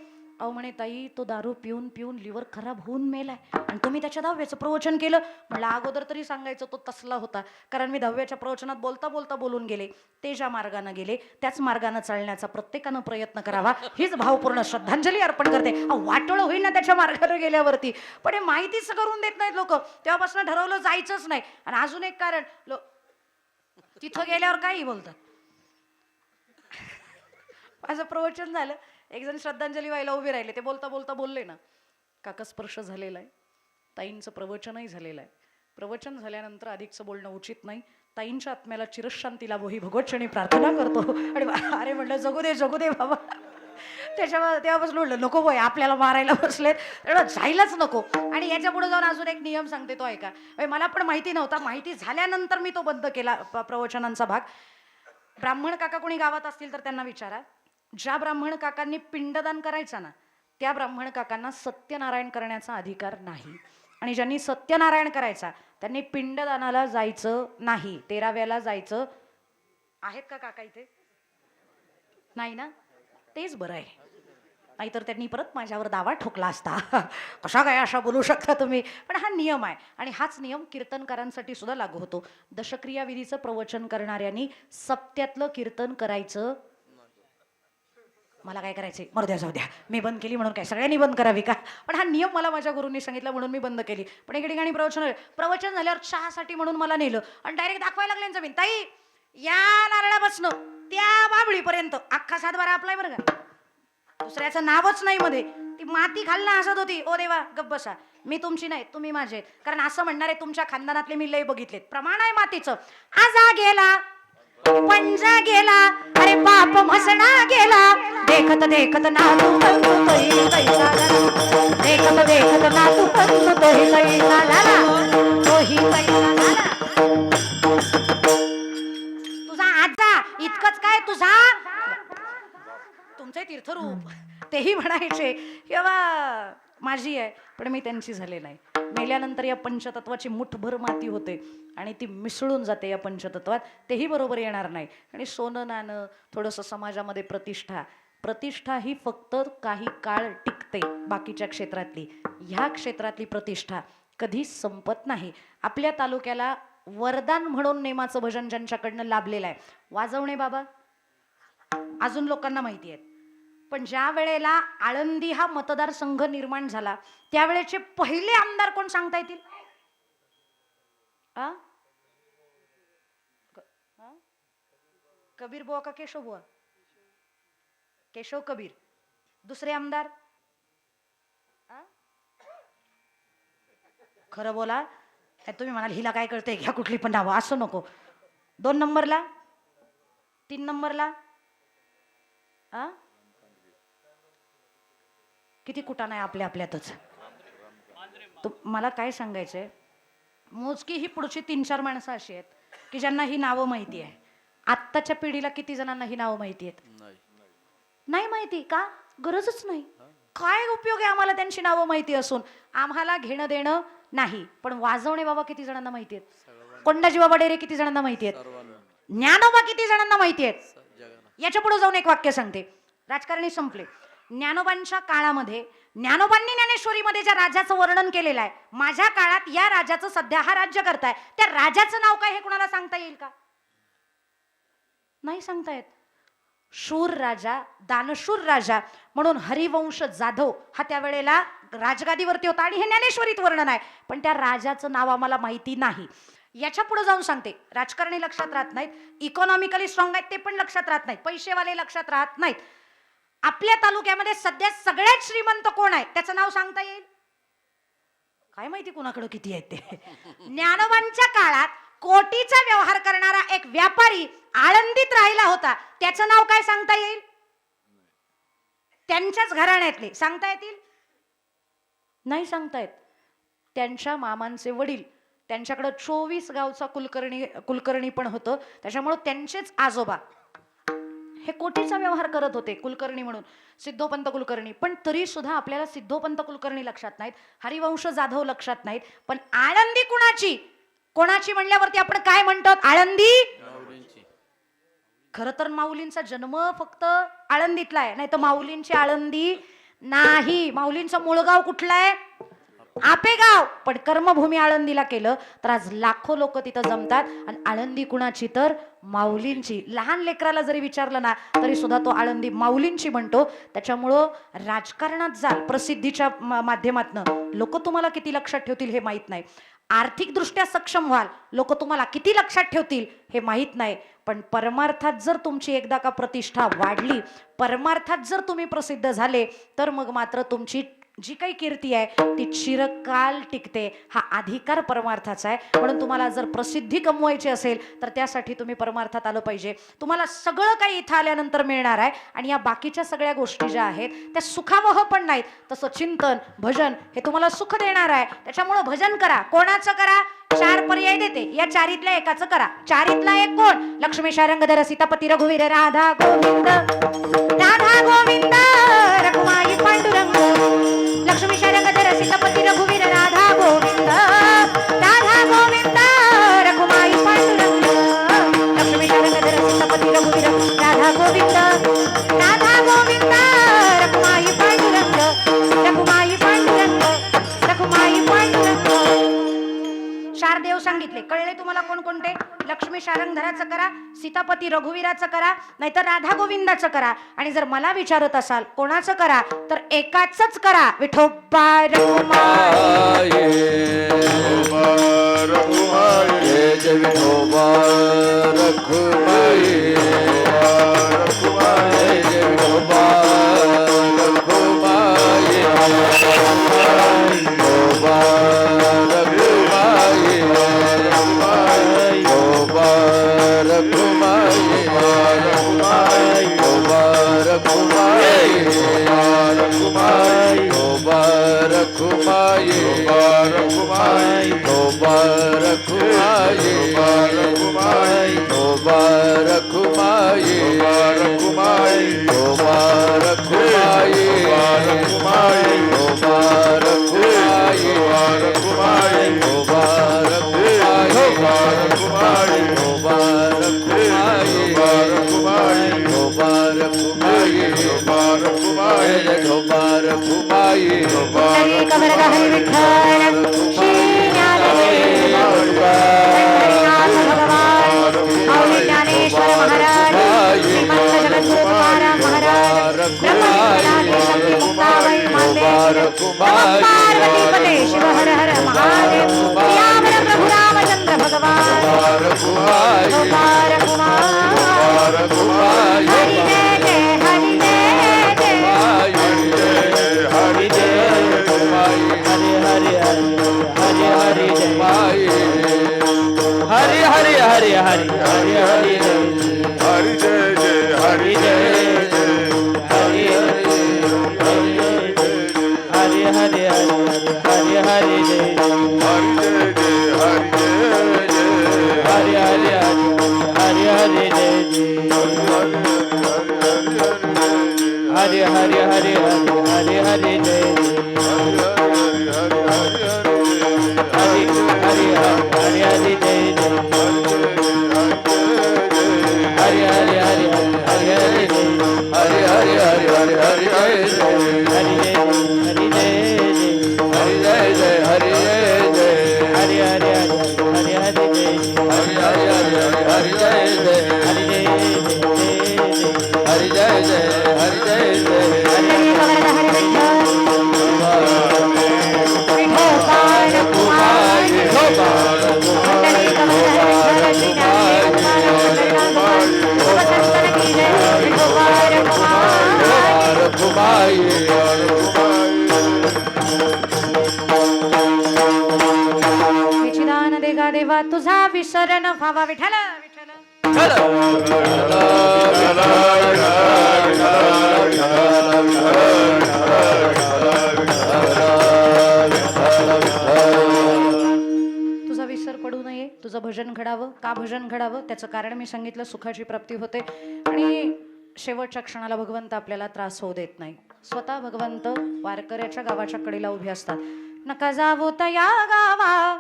अहो म्हणे ताई तो दारू पिऊन पिऊन लिव्हर खराब होऊन मेलाय आणि तुम्ही त्याच्या 10व्याचं प्रवचन केलं. म्हणलं अगोदर तरी सांगायचं तो तसला होता, कारण मी 10व्याच्या प्रवचनात बोलता बोलता बोलून गेले. ते ज्या मार्गाने गेले त्याच मार्गाने चालण्याचा प्रत्येकानं प्रयत्न करावा, हीच भावपूर्ण श्रद्धांजली अर्पण करते. वाटोळं होईल ना त्याच्या मार्गाने गेल्यावरती, पण हे माहितीच करून देत नाहीत लोक. तेव्हापासून ठरवलं जायचंच नाही. आणि अजून एक कारण, तिथं गेल्यावर काही बोलतात. माझं प्रवचन झालं, एक जण श्रद्धांजली व्हायला उभे राहिले. ते बोलता बोलता बोलले ना, काका स्पर्श झालेला आहे, ताईंचं प्रवचनही झालेलं आहे. प्रवचन झाल्यानंतर अधिकचं बोलणं उचित नाही. ताईंच्या आत्म्याला चिरशांती लाभो ही भगवतचरणी प्रार्थना करतो. आणि अरे म्हटलं जगू दे बाबा. तेव्हापासून म्हटलं नको बोय, आपल्याला मारायला बसलेत, जायलाच नको. आणि याच्या पुढे जाऊन अजून एक नियम सांगते, तो ऐका. मला पण माहिती नव्हता, माहिती झाल्यानंतर मी तो बंद केला प्रवचनांचा भाग. ब्राह्मण काका कोणी गावात असतील तर त्यांना विचारा. ज्या ब्राह्मण काकांनी पिंडदान करायचं ना, त्या ब्राह्मण काकांना सत्यनारायण करण्याचा अधिकार नाही. आणि ज्यांनी सत्यनारायण करायचा त्यांनी पिंडदानाला जायचं नाही. 13व्याला जायचं. आहेत का काका इथे? नाही ना? तेच बरं आहे, नाहीतर त्यांनी परत माझ्यावर दावा ठोकला असता. कशा काय अशा बोलू शकता तुम्ही? पण हा नियम आहे आणि हाच नियम कीर्तनकारांसाठी सुद्धा लागू होतो. दशक्रिया विधीचं प्रवचन करणाऱ्यांनी सप्त्यातलं कीर्तन करायचं. मला काय करायचे, मर्द्या जाऊ द्या, मी बंद केली म्हणून काय सगळ्यांनी बंद करावी का? पण हा नियम मला माझ्या गुरूंनी सांगितला म्हणून मी बंद केली. पण एके ठिकाणी प्रवचन झाल्यावर चहासाठी म्हणून मला नेलं आणि डायरेक्ट दाखवायला लागले जमीन. ताई या नारळापासनं त्या बाबळीपर्यंत अख्खा सातबारा आपलाय बरं का, दुसऱ्याचं नावच नाही मध्ये. ती माती खालना हसत होती. ओ देवा गप्प बसा, मी तुमची नाही तुम्ही माझे. कारण असं म्हणणारे तुमच्या खानदानातले मी लय बघितलेत. प्रमाण आहे मातीचं. आजा गेला पंजा गेला, अरे बाप म्हसणा गेला. देखत देखत नातू पंतु तोही कैसा झाला. देखत देखत नातू पंतु तोही कैसा झाला. तोही कैसा झाला. तुझा आजा इतकंच काय, तुझा तुमचे तीर्थरूप तेही म्हणायचे किंवा माझी आहे, पण मी त्यांची झाले नाही. मेल्यानंतर या पंचतत्वाची मुठभर माती होते आणि ती मिसळून जाते या पंचतत्वात, तेही बरोबर येणार नाही. आणि सोनं नाणं, थोडंसं समाजामध्ये प्रतिष्ठा ही फक्त काही काळ टिकते. बाकीच्या क्षेत्रातली, ह्या क्षेत्रातली प्रतिष्ठा कधी संपत नाही. आपल्या तालुक्याला वरदान म्हणून नेमाचं भजन ज्यांच्याकडनं लाभलेलं आहे, वाजवणे बाबा अजून लोकांना माहिती आहेत. पण ज्या वेळेला आळंदी हा मतदारसंघ निर्माण झाला त्यावेळेचे पहिले आमदार कोण सांगता येतील? कबीर बुवा का केशव बुवा? केशव कबीर. दुसरे आमदार खरं बोला, तुम्ही म्हणाल हिला काय कळतंय, घ्या कुठली पण नावं, असं नको. 2 नंबरला, 3 नंबरला किती कुठं नाही आपल्या आपल्यातच. मला काय सांगायचंय, मोजकी ही पुढची 3-4 माणसं अशी आहेत की ज्यांना ही नावं माहिती आहे. आत्ताच्या पिढीला किती जणांना ही नावं माहिती आहेत? नाही माहिती. का? गरजच नाही. काय उपयोग आहे आम्हाला त्यांची नावं माहिती असून? आम्हाला घेणं देणं नाही. पण वाजवणे बाबा किती जणांना माहिती आहेत? कोंडाजी बाबा डेरे किती जणांना माहिती आहेत? ज्ञानोबा किती जणांना माहिती आहेत? याच्या पुढे जाऊन एक वाक्य सांगते, राजकारणी संपले. ज्ञानोबांच्या काळामध्ये ज्ञानोबांनी ज्ञानेश्वरीमध्ये ज्या राजाचं वर्णन केलेलं आहे, माझ्या काळात या राजाचं सध्या हा राज्य करताय, त्या राजाचं नाव काय हे कुणाला सांगता येईल का? नाही सांगता येत. शूर राजा, दानशूर राजा म्हणून हरिवंश जाधव हा त्यावेळेला राजगादीवरती होता आणि हे ज्ञानेश्वरीत वर्णन आहे. पण त्या राजाचं नाव आम्हाला माहिती नाही. याच्या पुढे जाऊन सांगते, राजकारणी लक्षात राहत नाहीत, इकॉनॉमिकली स्ट्रॉंग आहेत ते पण लक्षात राहत नाहीत, पैसेवाले लक्षात राहत नाहीत. आपल्या तालुक्यामध्ये सध्या सगळ्यात श्रीमंत कोण आहे त्याचं नाव सांगता येईल? काय माहिती कुणाकडे किती आहेत ते. ज्ञानोबांच्या काळात कोटीचा व्यवहार करणारा एक व्यापारी आळंदीत राहिला होता, त्याचं नाव काय सांगता येईल? त्यांच्याच घराण्यातले सांगता येतील? नाही सांगता येत. त्यांच्या मामांचे वडील, त्यांच्याकडे 24 गावचा कुलकर्णी पण होतं, त्याच्यामुळे त्यांचेच आजोबा हे कोटीचा व्यवहार करत होते कुलकर्णी म्हणून, सिद्धोपंत कुलकर्णी. पण तरी सुद्धा आपल्याला सिद्धोपंत कुलकर्णी लक्षात नाहीत, हरिवंश जाधव लक्षात नाहीत, पण आळंदी कोणाची म्हणल्यावरती आपण काय म्हणतो? आळंदी. खर तर माऊलींचा जन्म फक्त आळंदीतला आहे, नाही तर माऊलींची आळंदी नाही. माऊलींचं मूळ गाव कुठलं आहे? आपेगाव. पण कर्मभूमी आळंदीला केलं तर आज लाखो लोक तिथं जमतात. आणि आळंदी कुणाची? तर माऊलींची. लहान लेकराला जरी विचारलं ना तरी सुद्धा तो आळंदी माऊलींची म्हणतो. त्याच्यामुळं राजकारणात जाल प्रसिद्धीच्या माध्यमातनं, लोक तुम्हाला किती लक्षात ठेवतील हे माहीत नाही. आर्थिकदृष्ट्या सक्षम व्हाल, लोक तुम्हाला किती लक्षात ठेवतील हे माहीत नाही. पण परमार्थात जर तुमची एकदा का प्रतिष्ठा वाढली, परमार्थात जर तुम्ही प्रसिद्ध झाले, तर मग मात्र तुमची जी काही कीर्ती आहे ती चिरकाल टिकते. हा अधिकार परमार्थाचा आहे. म्हणून तुम्हाला जर प्रसिद्धी कमवायची असेल तर त्यासाठी तुम्ही परमार्थात आलं पाहिजे. तुम्हाला सगळं काही इथं आल्यानंतर मिळणार आहे. आणि या बाकीच्या सगळ्या गोष्टी ज्या आहेत त्या सुखावह पण नाहीत. तसं चिंतन भजन हे तुम्हाला सुख देणार आहे. त्याच्यामुळं भजन करा. कोणाचं करा? 4 पर्याय देते, या 4तल्या एकाचं करा. 4तला एक कोण? लक्ष्मी शारंगधर सीतापती रघुवीर राधा गोविंद, राधा गोविंद रघुमाई पांडुरंग. लक्ष्मी शारंगधर सीतापती रघुवीर राधा गोविंद, राधा गोविंद रघुमाई पांडुरंग. लक्ष्मी शारंगधर सीतापती रघुवीर राधा गोविंद, राधा गोविंद रघुमाई पांडुरंग, रघुमाई पांडुरंग, रघुमाई पांडुरंग. 4 देव सांगितले. कळले तुम्हाला कोणकोणते? लक्ष्मी शारंगधराचं करा, सीतापती रघुवीराचं करा, नाहीतर राधा गोविंदाचं करा. आणि जर मला विचारत असाल कोणाचं करा तर एकाच करा. विठोबा रघुमाई, विठोबा रघुमाई, विठोबा रघुमाई, विठोबा रघुमाई, विठोबा शिव हर हर महादेव. प्रभु रामचंद्र भगवान. हरि जय जय, हरि जय जय, हरि जय, हरि जय, हरि हरि हरि हरि जय, हरि हरि हरि हरि हरि हरि हरि जय जय, हरि जय हरि हरि हरि हरि हरि हरि जय, हरि जय जय, हरि जय जय, हरि हरि हरि हरि हरि जय, हरि हरि हरि हरि हरि जय, हरि हरि हरि जय जय, हरि हरि हरि हरि हरि जय, हरि हरि हरि हरि हरि हरि जय, हरि जय हरि जय जय, हरि जय जय, हरि हरि हरि हरि जय, हरि हरि हरि हरि जय जय, हरि जय हरि जय जय, हरि जय जय, विचिदान देगा देवा तुझा विसरण व्हावा. विठ्ठल विठ्ठल. तुझा विसर पडू नये, तुझं भजन घडावं. का भजन घडावं त्याचं कारण मी सांगितलं, सुखाची प्राप्ती होते आणि शेवटच्या क्षणाला भगवंत आपल्याला त्रास होऊ देत नाही. स्वतः भगवंत वारकऱ्याच्या गावाच्या कडेला उभे असतात. नका जावो तया गावा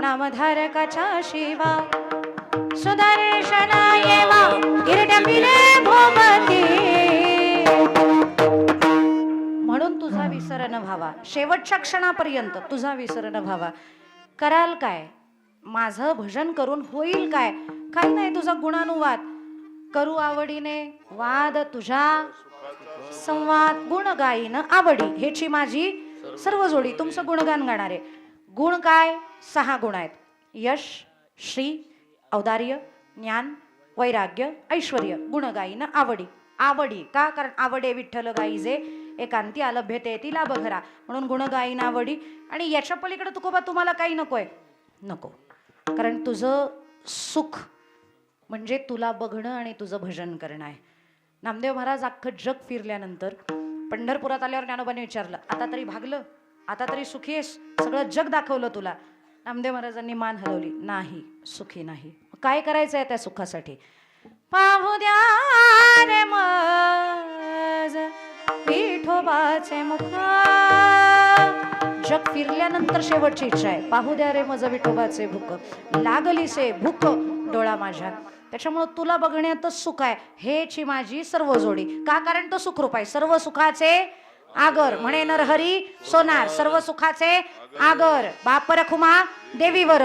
नामधारकाच्या शिवा, सुदर्शन येवा गिरडपिले भोवती. म्हणून तुझा विसर न व्हावा, शेवटच्या क्षणापर्यंत तुझा विसर न व्हावा. कराल काय, माझं भजन करून होईल काय? काही नाही, तुझा गुणानुवाद करू आवडीने, वाद तुझा संवाद, गुण गाईन आवडी, हेची माझी सर्व जोडी. तुमचं गुणगान गाणारे. गुण काय? 6 गुण आहेत. यश, श्री, औदार्य, ज्ञान, वैराग्य, ऐश्वर्य. गुण गाईन आवडी. आवडी का? कारण आवडे विठ्ठल गाईजे एकांती आलभ्यते ती लाभ घरा, म्हणून गुण गाईन आवडी. आणि याच्या पलीकडे तुकोबा तुम्हाला काही नकोय? नको. कारण तुझं सुख म्हणजे तुला बघणं आणि तुझं भजन करणं आहे. नामदेव महाराज अख्खं जग फिरल्यानंतर पंढरपुरात आल्यावर ज्ञानोबाने विचारलं, आता तरी भागलं, आता तरी सुखी आहेस, सगळं जग दाखवलं तुला. नामदेव महाराजांनी मान हलवली, नाही, सुखी नाही. काय करायचं आहे त्या सुखासाठी? पाहू द्या रे मज विठोबाचे मुख. जग फिरल्यानंतर शेवटची इच्छा आहे, पाहू द्या रे मज विठोबाचे भूक, लागलीसे भूक डोळा माझ्या. त्याच्यामुळे तुला बघण्यातच सुख आहे, हेची माझी सर्व जोडी. का? कारण तो सुखरूप आहे. सर्व सुखाचे आगर म्हणे नरहरी सोनार, सर्व सुखाचे आगर बाप रखुमा देवीवर.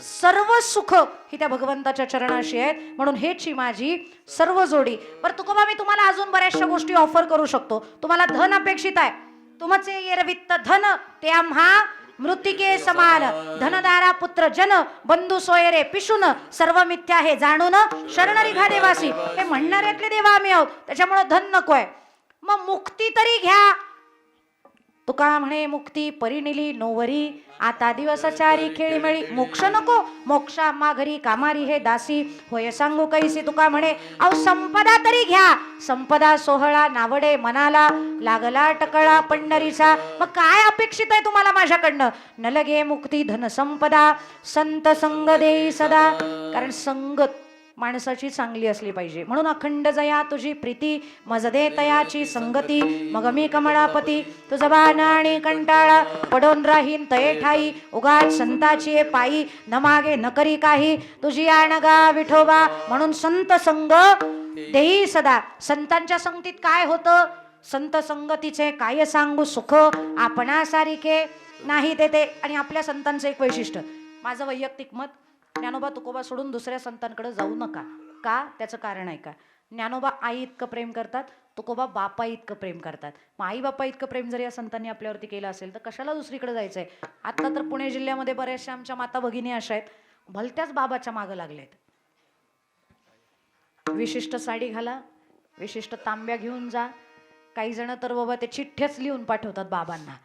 सर्व सुख ही त्या भगवंताच्या चरणाशी आहेत, म्हणून हेची माझी सर्व जोडी. बरं तुकोबा, मी तुम्हाला अजून बऱ्याचशा गोष्टी ऑफर करू शकतो. तुम्हाला धन अपेक्षित आहे, तुमचे येरवित्त धन ते आम्हा मृत्तिके समान. धनदारा पुत्र जन बंधू सोयरे पिशून, सर्व मिथ्या हे जाणून शरण निघा देवासी. हे म्हणणाऱ्यातले देवा आम्ही आहोत, त्याच्यामुळे धन नकोय. मग मुक्ती तरी घ्या. तुका म्हणे मुक्ती परिनिली नोवरी, आता दिवसचारी खेळीमेळी. मोक्ष नको, मोक्षा माघरी कामारी हे दासी, होय सांगू कैसी. तुका म्हणे अहो संपदा तरी घ्या, संपदा सोहळा नावडे मनाला, लागला टकळा पंढरीचा. मग काय अपेक्षित आहे तुम्हाला माझ्याकडनं? न लगे मुक्ती धन संपदा, संत संग देई सदा. कारण संगत माणसाची चांगली असली पाहिजे, म्हणून अखंड जया तुझी प्रीती, मजदे तयाची संगती. मग मी कमळापती तुझ बाण आणि कंटाळा, पडून राहीन तये ठाई, उगाच संताची पायी, न मागे न करी काही, तुझी आणगा विठोबा. म्हणून संत संग देई सदा. संतांच्या संगतीत काय होतं? संत संगतीचे काय सांगू सुख, आपणासारिखे नाही ते. आणि आपल्या संतांचं एक वैशिष्ट्य, माझं वैयक्तिक मत, ज्ञानोबा तुकोबा सोडून दुसऱ्या संतांकडे जाऊ नका. का? त्याचं कारण आहे का? ज्ञानोबा आई इतकं प्रेम करतात, तुकोबा बापा इतकं प्रेम करतात. मग आई बापा इतकं प्रेम जर या संतांनी आपल्यावरती केलं असेल तर कशाला दुसरीकडे जायचंय? आता तर पुणे जिल्ह्यामध्ये बऱ्याचशा आमच्या माता भगिनी अशा आहेत, भलत्याच बाबाच्या मागं लागलेत. विशिष्ट साडी घाला, विशिष्ट तांब्या घेऊन जा. काही जण तर बाबा ते चिठ्ठ्याच लिहून पाठवतात बाबांना.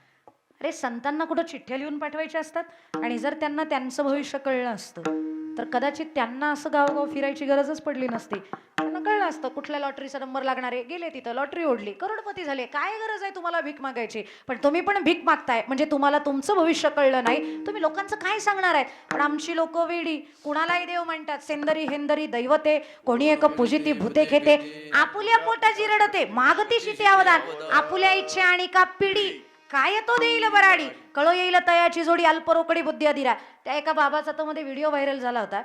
अरे संतांना कुठं चिठ्ठ्या लिहून पाठवायच्या असतात? आणि जर त्यांना त्यांचं भविष्य कळलं असतं तर कदाचित त्यांना असं गावगाव फिरायची गरजच पडली नसती. त्यांना कळलं असतं कुठल्या लॉटरीचा नंबर लागणार आहे, गेले तिथं लॉटरी ओढली, करोडपती झाले. काय गरज आहे तुम्हाला भीक मागायची? पण तुम्ही पण भीक मागताय म्हणजे तुम्हाला तुमचं भविष्य कळलं नाही, तुम्ही लोकांचं काय सांगणार आहेत? पण आमची लोक वेडी, कुणालाही देव म्हणतात, सेंदरी हेंदरी दैवते, कोणी एक पूजिती भूते खेते, आपुल्या पोटाची रडते मागती शिते अवदान, आपुल्या इच्छे आणि का पिढी, काय तो देईल बराडी, कळो येईल तयाची जोडी, अल्परोकडी बुद्धी अधिरा. त्या एका बाबाचा तर मध्ये व्हिडिओ व्हायरल झाला होता.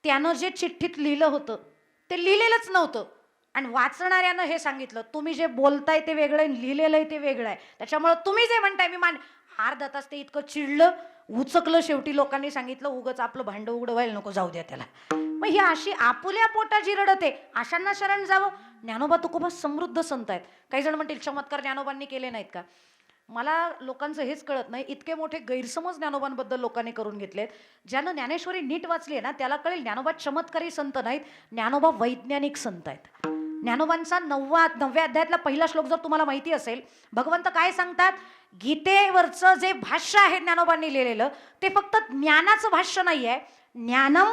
त्यानं जे चिठ्ठीत लिहिलं होतं ते लिहिलेलंच नव्हतं आणि वाचणाऱ्यानं हे सांगितलं, तुम्ही जे बोलताय ते वेगळं आहे, लिहिलेलं आहे ते वेगळं आहे, त्याच्यामुळे तुम्ही जे म्हणताय मी मान. अर्धा तास ते इतकं चिडलं, उचकलं. शेवटी लोकांनी सांगितलं उगच आपलं भांड उघडं व्हायला नको, जाऊ द्या त्याला. मग ही अशी आपुल्या पोटाची रडते, अशांना शरण जावं. ज्ञानोबा तुकोबा समृद्ध संत आहेत. काही जण म्हणतील चमत्कार ज्ञानोबांनी केले नाहीत का? मला लोकांचं हेच कळत नाही, इतके मोठे गैरसमज ज्ञानोबांबद्दल लोकांनी करून घेतलेत. ज्यानं ज्ञानेश्वरी नीट वाचली आहे ना त्याला कळेल ज्ञानोबा चमत्कारी संत नाहीत, ज्ञानोबा वैज्ञानिक संत आहेत. ज्ञानोबांचा 9व्या अध्यायातला पहिला श्लोक जर तुम्हाला माहिती असेल, भगवंत काय सांगतात? गीतेवरचं जे भाष्य आहे ज्ञानोबांनी लिहिलेलं ते फक्त ज्ञानाचं भाष्य नाही आहे. ज्ञानम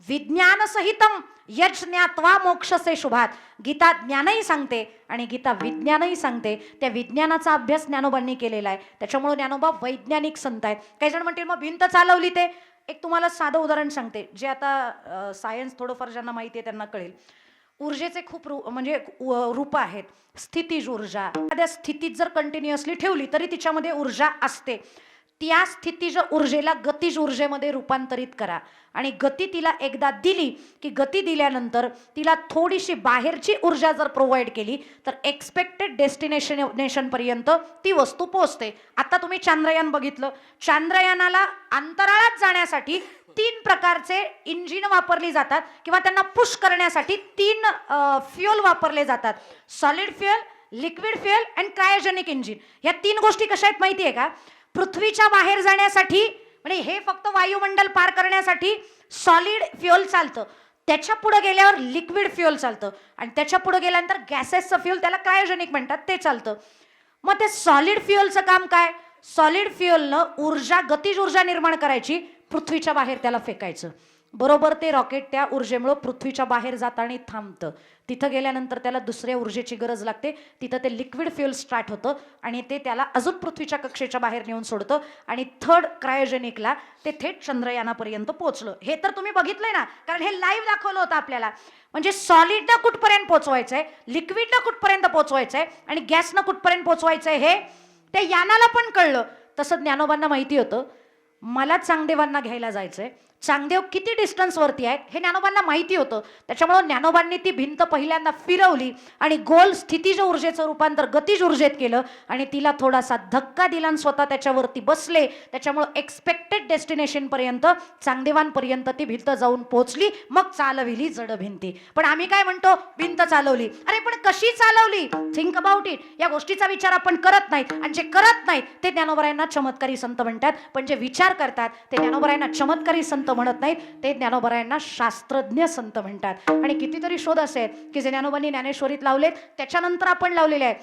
विज्ञान सहितम यज्ञात्वा मोक्षसे शुभात. गीता ज्ञानही सांगते आणि गीता विज्ञानही सांगते. त्या विज्ञानाचा अभ्यास ज्ञानोबांनी केलेला आहे, त्याच्यामुळे ज्ञानोबा वैज्ञानिक संत आहेत. काही जण म्हणतील मग भिंत चालवली ते. एक तुम्हाला साधं उदाहरण सांगते, जे आता सायन्स थोडंफार ज्यांना माहिती आहे त्यांना कळेल. ऊर्जेचे खूप रूप आहेत. स्थितीज ऊर्जा, एखाद्या स्थितीत जर कंटिन्युअसली ठेवली तरी तिच्यामध्ये ऊर्जा असते. त्या स्थितीज ऊर्जेला गतिज ऊर्जेमध्ये रूपांतरित करा आणि गती तिला एकदा दिली की गती दिल्यानंतर तिला थोडीशी बाहेरची ऊर्जा जर प्रोव्हाइड केली तर एक्सपेक्टेड डेस्टिनेशन पर्यंत ती वस्तू पोहोचते. आता तुम्ही चांद्रयान बघितलं. चांद्रयानाला अंतराळात जाण्यासाठी 3 प्रकारचे इंजिन वापरली जातात किंवा त्यांना पुश करण्यासाठी 3 फ्युएल वापरले जातात. Solid fuel, liquid fuel and cryogenic engine. या 3 गोष्टी कशा आहेत माहिती आहे का? पृथ्वीच्या बाहेर जाण्यासाठी म्हणजे हे फक्त वायुमंडल पार करण्यासाठी सॉलिड फ्युएल चालतं. त्याच्या पुढे गेल्यावर लिक्विड फ्युएल चालतं आणि त्याच्या पुढे गेल्यानंतर गॅसेसचं फ्युएल, त्याला क्रायोजेनिक म्हणतात, ते चालतं. मग ते सॉलिड फ्युएलचं काम काय? सॉलिड फ्युएलनं ऊर्जा, गतिज ऊर्जा निर्माण करायची, पृथ्वीच्या बाहेर त्याला फेकायचं. बरोबर ते रॉकेट त्या ऊर्जेमुळे पृथ्वीच्या बाहेर जातं आणि थांबतं. तिथं गेल्यानंतर त्याला दुसऱ्या ऊर्जेची गरज लागते. तिथं ते लिक्विड फ्युएल स्टार्ट होतं आणि ते त्याला अजून पृथ्वीच्या कक्षेच्या बाहेर नेऊन सोडतं आणि थर्ड क्रायोजेनिकला ते थेट चंद्रयानापर्यंत पोहोचलं. हे तर तुम्ही बघितलंय ना, कारण हे लाईव्ह दाखवलं होतं आपल्याला. म्हणजे सॉलिडला कुठपर्यंत पोहोचवायचंय, लिक्विडला कुठपर्यंत पोहोचवायचंय आणि गॅसनं कुठपर्यंत पोहोचवायचंय हे त्या यानाला पण कळलं. तसं ज्ञानोबांना माहिती होतं. मला चांगदेवांना घ्यायला जायचंय, चांगदेव किती डिस्टन्सवरती आहेत हे ज्ञानोबांना माहिती होतं. त्याच्यामुळे ज्ञानोबांनी ती भिंत पहिल्यांदा फिरवली आणि गोल स्थितीज ऊर्जेचं रूपांतर गतिज ऊर्जेत केलं आणि तिला थोडासा धक्का दिला आणि स्वतः त्याच्यावरती बसले. त्याच्यामुळे एक्सपेक्टेड डेस्टिनेशन पर्यंत, चांगदेवांपर्यंत ती भिंत जाऊन पोहोचली. मग चालविली जड भिंती. पण आम्ही काय म्हणतो, भिंत चालवली. अरे पण कशी चालवली? Think about it. या गोष्टीचा विचार आपण करत नाहीत आणि जे करत नाहीत ते ज्ञानोबरायांना चमत्कारी संत म्हणतात. पण जे विचार करतात ते ज्ञानोबरायांना चमत्कारी संत म्हणत नाहीत, ते ज्ञानोबरायांना शास्त्रज्ञ संत म्हणतात. आणि कितीतरी शोध असे आहेत की जे ज्ञानोबांनी ज्ञानेश्वरीत लावलेत, त्याच्यानंतर आपण लावलेले आहेत.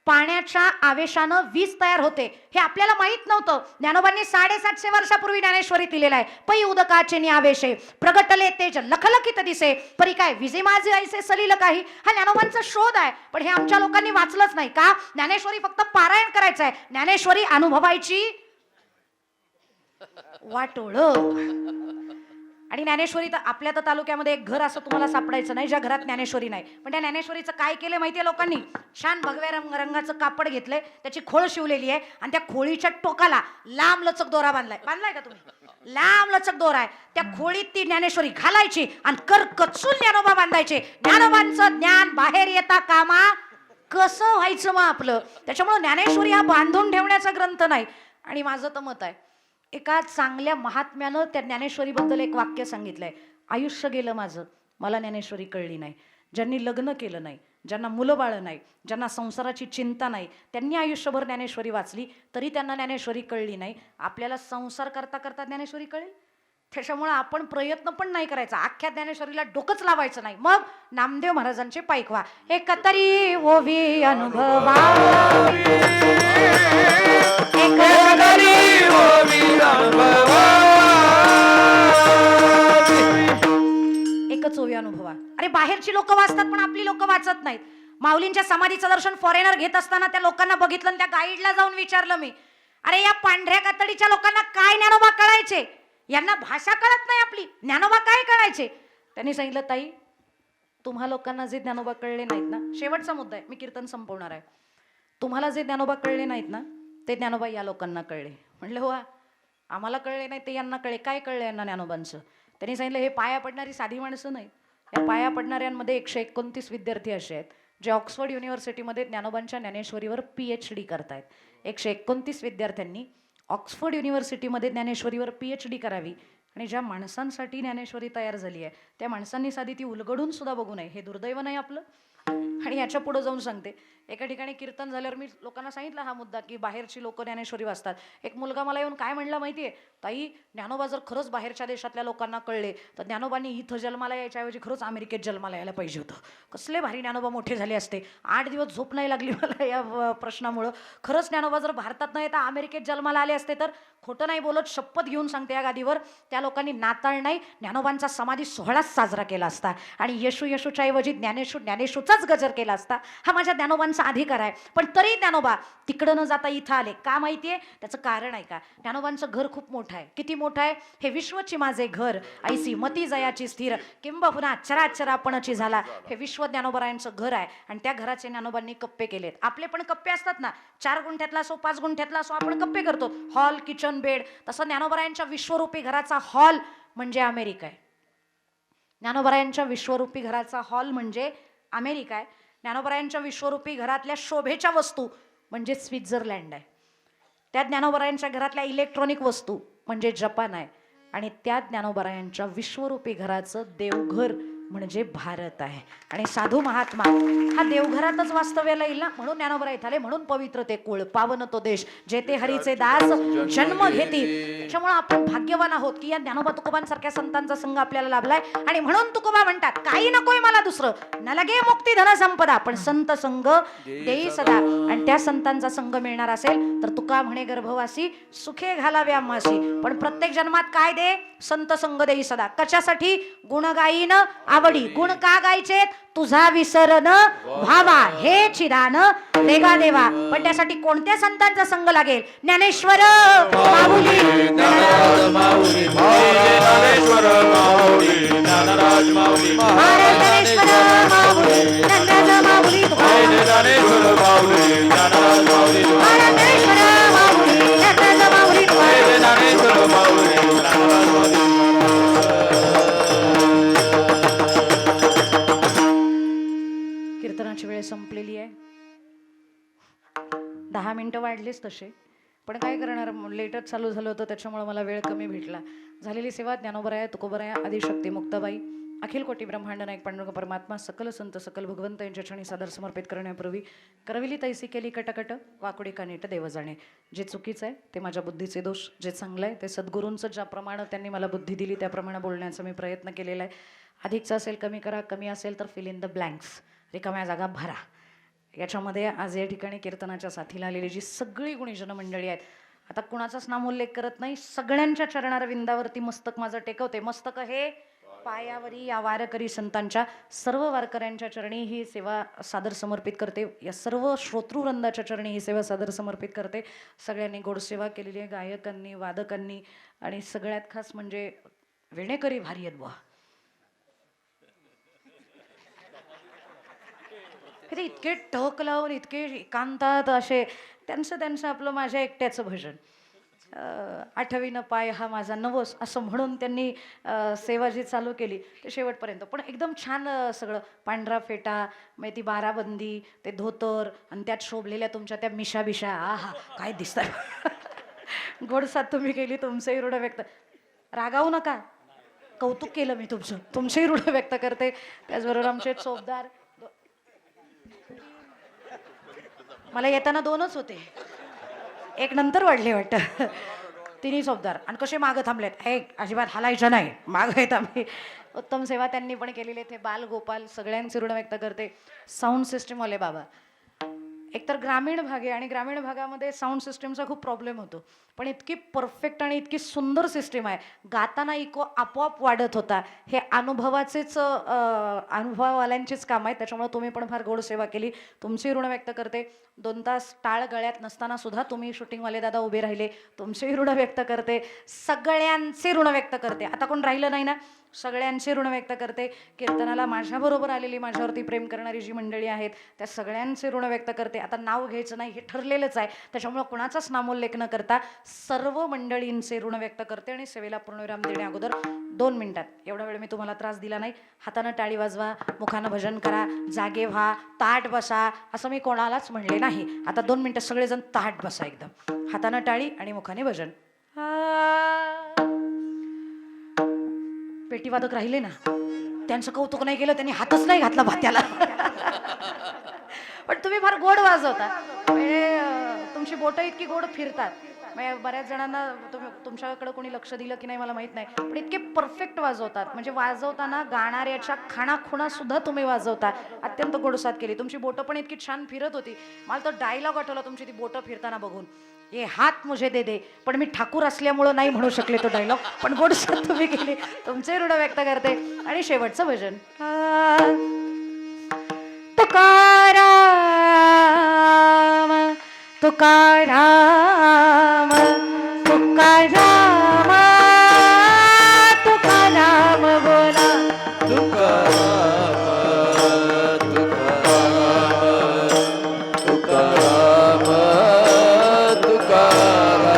पाण्याच्या आवेशानं वीज तयार होते हे आपल्याला माहित नव्हतं. ज्ञानोबांनी 750 वर्षापूर्वी ज्ञानेश्वरीत लिहिलेलं आहे. पै उदकाचे नि आवेशे प्रगटले तेज लखलखित दिसे परी काय विजे माझे ऐसे सलील काही. हा ज्ञानोबांचा शोध आहे. पण हे आमच्या लोकांनी वाचलंच नाही का? ज्ञानेश्वरी फक्त पारायण करायचं आहे. ज्ञानेश्वरी अनुभवायची वाटोळ. आणि ज्ञानेश्वरी तर आपल्या तर तालुक्यामध्ये एक घर असं तुम्हाला सापडायचं नाही ज्या घरात ज्ञानेश्वरी नाही. पण त्या ज्ञानेश्वरीचं काय केलं माहितीये लोकांनी? छान भगव्या रंगाचं कापड घेतलंय, त्याची खोळ शिवलेली आहे आणि त्या खोळीच्या टोकाला लांब लचक दोरा बांधलाय. बांधलाय का तुम्ही? लांब लचक दोरा आहे. त्या खोळीत ती ज्ञानेश्वरी घालायची आणि कचून ज्ञानोबा बांधायचे. ज्ञानोबांचं ज्ञान बाहेर येता कामा कसं व्हायचं मग आपलं. त्याच्यामुळे ज्ञानेश्वरी हा बांधून ठेवण्याचा ग्रंथ नाही. आणि माझं तर मत आहे, एका चांगल्या महात्म्यानं त्या ज्ञानेश्वरीबद्दल एक वाक्य सांगितलंय, आयुष्य गेलं माझं, मला ज्ञानेश्वरी कळली नाही. ज्यांनी लग्न केलं नाही, ज्यांना मुलं बाळ नाही, ज्यांना संसाराची चिंता नाही, त्यांनी आयुष्यभर ज्ञानेश्वरी वाचली तरी त्यांना ज्ञानेश्वरी कळली नाही. आपल्याला संसार करता करता ज्ञानेश्वरी कळेल. त्याच्यामुळे आपण प्रयत्न पण नाही करायचा, अख्ख्या ज्ञानेश्वरीला डोकंच लावायचं नाही. मग नामदेव महाराजांचे पाईक व्हा. एक तरी ओवी अनुभवा, एकच ओवी अनुभवा. अरे बाहेरची लोक वाचतात पण आपली लोक वाचत नाहीत. माऊलींच्या समाधीचं दर्शन फॉरेनर घेत असताना त्या लोकांना बघितलं आणि त्या गाईडला जाऊन विचारलं मी, अरे या पांढऱ्या कातडीच्या लोकांना काय ज्ञानोबा कळायचे? यांना भाषा कळत नाही आपली, ज्ञानोबा काय कळायचे? त्यांनी सांगितलं, ताई तुम्हा लोकांना जे ज्ञानोबा कळले नाहीत ना, शेवटचा मुद्दा आहे, मी कीर्तन संपवणार आहे, तुम्हाला जे ज्ञानोबा कळले नाहीत ना ते ज्ञानोबा या लोकांना कळले. म्हणलं हो, आम्हाला कळले नाही ते यांना कळले. काय कळलं यांना ज्ञानोबांचं? त्यांनी सांगितलं, हे पाया पडणारी साधी माणसं नाहीत. या पाया पडणाऱ्यांमध्ये 129 विद्यार्थी असे आहेत जे ऑक्सफर्ड युनिव्हर्सिटीमध्ये ज्ञानोबांच्या ज्ञानेश्वरीवर PhD करतायत. 129 विद्यार्थ्यांनी ऑक्सफर्ड युनिव्हर्सिटीमध्ये ज्ञानेश्वरीवर PhD करावी. आणि ज्या माणसांसाठी ज्ञानेश्वरी तयार झाली आहे त्या माणसांनी साधी ती उलगडून सुद्धा बघू नये. हे दुर्दैव नाही आपलं? आणि याच्या पुढे जाऊन सांगते, एका ठिकाणी कीर्तन झाल्यावर मी लोकांना सांगितलं हा मुद्दा, की बाहेरची लोक ज्ञानेश्वरी वाचतात. एक मुलगा मला येऊन काय म्हणला माहितीये, ताई ज्ञानोबा जर खरंच बाहेरच्या देशातल्या लोकांना कळले तर ज्ञानोबांनी इथं जन्माला यायच्या ऐवजी खरंच अमेरिकेत जन्माला यायला पाहिजे होतं. कसले भारी ज्ञानोबा मोठे झाले असते. 8 दिवस झोप नाही लागली मला या प्रश्नामुळं. खरंच ज्ञानोबा जर भारतात न येता अमेरिकेत जन्माला आले असते तर, खोटं नाही बोलत, शपथ घेऊन सांगते या गादीवर, त्या लोकांनी नाताळ नाही ज्ञानोबांचा समाधी सोहळाच साजरा केला असता आणि येशू येशूच्या ऐवजी ज्ञानेशू ज्ञानेशूचाच गजर केला असता. हा माझ्या ज्ञानोबांचा अधिकार आहे. पण तरी ज्ञानोबा तिकडं न जाता इथं आले का माहितीये? त्याचं कारण आहे का? ज्ञानोबांचं घर खूप मोठं आहे. किती मोठं आहे? हे विश्वची माझे घर, ऐसी मती जयाची स्थिर, किंबहुना चराचरापणाची झाला. हे विश्व ज्ञानोबरायांचं घर आहे आणि त्या घराचे ज्ञानोबांनी कप्पे केलेत. आपले पण कप्पे असतात ना, 4 गुंठ्यातला असो 5 गुंठ्यातला असो, आपण कप्पे करतो, हॉल, किचन, बेड. तसं ज्ञानोबरायांच्या विश्वरूपी घराचा हॉल म्हणजे अमेरिका आहे. ज्ञानोबरायांच्या विश्वरूपी घराचा हॉल म्हणजे अमेरिका आहे. ज्ञानोबरायांच्या विश्वरूपी घरातल्या शोभेच्या वस्तू म्हणजे स्वित्झर्लंड आहे. त्या ज्ञानोबरायांच्या घरातल्या इलेक्ट्रॉनिक वस्तू म्हणजे जपान आहे. आणि त्या ज्ञानोबरायांच्या विश्वरूपी घराचं देवघर म्हणजे भारत आहे. आणि साधू महात्मा हा देवघरातच वास्तव्याला येईल ना, म्हणून ज्ञानोबराय इथाले, म्हणून पवित्र ते कुळ, पावन तो देश, जेथे हरीचे दास जन्म घेती. त्याच्यामुळे आपण भाग्यवान आहोत की या ज्ञानोबा तुकोबांसारख्या संतांचा संघ आपल्याला लाभलाय. आणि म्हणून तुकोबा म्हणतात, काही नकोय मला दुसरं, न लगे मुक्ती धन संपदा, पण संत संग देई सदा. आणि त्या संतांचा संघ मिळणार असेल तर तुका म्हणे गर्भवासी सुखे घालावे आम्हासी. पण प्रत्येक जन्मात काय दे? संत संग देई सदा. कशासाठी? गुण गाईन आवडी. गुण का गायचे? तुझा विसरण व्हावा हे चिदान देगा देवा. पण त्यासाठी कोणत्या संतांचा संग लागेल? ज्ञानेश्वर माऊली, ज्ञानेश्वर माऊली, ज्ञानेश्वर माऊली, ज्ञानराज माऊली, ज्ञानेश्वर माऊली, ज्ञानराज माऊली, ज्ञानेश्वर माऊली, ज्ञानराज माऊली, ज्ञानेश्वर माऊली, ज्ञानराज माऊली, ज्ञानेश्वर माऊली, ज्ञानराज माऊली. कीर्तनाची वेळ संपलेली आहे. 10 मिनिटं वाढलेच तसे, पण काय करणार, लेटच चालू झालं होतं त्याच्यामुळे मला वेळ कमी भेटला. झालेली सेवा ज्ञानोबराया, तुकोबराया, आदिशक्ती मुक्ताबाई, अखिल कोटी ब्रह्मांड नायक पांडुरंग परमात्मा, सकल संत सकल भगवंत यांच्या चरणी सादर समर्पित करण्यापूर्वी, करविली तैसी केली कटकट, वाकुडी का नीट देव जाणे. जे चुकीचं आहे ते माझ्या बुद्धीचे दोष, जे चांगलं आहे ते सद्गुरूंचं ज्याप्रमाणे त्यांनी मला बुद्धी दिली त्याप्रमाणे बोलण्याचा मी प्रयत्न केलेला आहे. अधिकचं असेल कमी करा, कमी असेल तर फिल इन द ब्लँक्स, रिकाम्या जागा भरा. याच्यामध्ये आज या ठिकाणी कीर्तनाच्या साथीला आलेली जी सगळी गुणीजन मंडळी आहेत, आता कुणाचाच नामोल्लेख करत नाही, सगळ्यांच्या चरणारविंदावरती मस्तक माझं टेकवते. मस्तक हे पायावरी या वारकरी संतांच्या, सर्व वारकऱ्यांच्या चरणी ही सेवा सादर समर्पित करते. या सर्व श्रोतृवृंदाच्या चरणी ही सेवा सादर समर्पित करते. सगळ्यांनी गोडसेवा केलेली आहे, गायकांनी, वादकांनी, आणि सगळ्यात खास म्हणजे वेणेकरी भारी आहेत बुवा. इतके टक लावून इतके एकांतात असे त्यांचं आपलं माझ्या एकट्याचं भजन. आठवीनं पाय हा माझा नवस असं म्हणून त्यांनी सेवा जी चालू केली ते शेवटपर्यंत. पण एकदम छान सगळं, पांढरा फेटा, मग ती बाराबंदी, ते धोतर, आणि त्यात शोभलेल्या तुमच्या त्या मिशा बिशा, आहा काय दिसतात. गोडसात तुम्ही केली, तुमचंही ऋण व्यक्त, रागावू नका, कौतुक केलं मी तुमचं, तुमचंही ऋण व्यक्त करते. त्याचबरोबर आमचे चोपदार, मला येताना 2च होते, एक नंतर वाढले वाटतं, 3 चोपदार, आणि कसे मागं थांबलेत, हे अजिबात हालायचं नाही, मागं येत आम्ही. उत्तम सेवा त्यांनी पण केलेली आहे. ते बाल गोपाल सगळ्यांचे ऋण व्यक्त करते. साऊंड सिस्टीमवाले बाबा, एकतर ग्रामीण भाग आहे आणि ग्रामीण भागामध्ये साऊंड सिस्टीमचा खूप प्रॉब्लेम होतो, पण इतकी परफेक्ट आणि इतकी सुंदर सिस्टीम आहे, गाताना इको आपोआप वाढत होता. हे अनुभवाचेच अनुभववाल्यांचेच काम आहे. त्याच्यामुळे तुम्ही पण फार गोड सेवा केली, तुमची ऋण व्यक्त करते. 2 तास टाळ गळ्यात नसताना सुद्धा तुम्ही शूटिंगवाले दादा उभे राहिले, तुमचे ऋण व्यक्त करते. सगळ्यांचे ऋण व्यक्त करते. आता कोण राहिलं नाही ना, सगळ्यांचे ऋण व्यक्त करते. कीर्तनाला माझ्याबरोबर आलेली, माझ्यावरती प्रेम करणारी जी मंडळी आहेत त्या सगळ्यांचे ऋण व्यक्त करते. आता नाव घ्यायचं नाही हे ठरलेलंच आहे, त्याच्यामुळे कुणाचाच नामोल्लेख न करता सर्व मंडळींचे ऋण व्यक्त करते. आणि सेवेला पूर्णविराम देण्या अगोदर 2 मिनिटात, एवढा वेळ मी तुम्हाला त्रास दिला नाही, हातानं टाळी वाजवा, मुखानं भजन करा, जागे व्हा, ताट बसा, असं मी कोणालाच म्हणले नाही. आता 2 मिनिटं सगळेजण ताट बसा, एकदम हातानं टाळी आणि मुखाने भजन. पेटीवादक राहिले ना, त्यांचं कौतुक नाही केलं, त्यांनी हातच नाही घातला भात्याला. पण तुम्ही फार गोड वाजवता, म्हणजे तुमची बोटं इतकी गोड फिरतात. म्हणजे बऱ्याच जणांना तुमच्याकडे कोणी लक्ष दिलं की नाही मला माहित नाही, पण इतके परफेक्ट वाजवतात. म्हणजे वाजवताना गाणाऱ्याच्या खाणाखुणा सुद्धा तुम्ही वाजवता. अत्यंत गोडसाद केली तुमची बोटं, पण इतकी छान फिरत होती. मला तो डायलॉग आठवला तुमची ती बोटं फिरताना बघून, ये हात मुझे दे दे. पण मी ठाकूर असल्यामुळं नाही म्हणू शकले तो डायलॉग, पण गोडसाद तुम्ही केली. तुमचे ऋण व्यक्त करते. आणि शेवटचं भजन, तुकाराम तुकाराम तुकाराम तुकाराम बोला. तुकाराम तुकाराम तुकाराम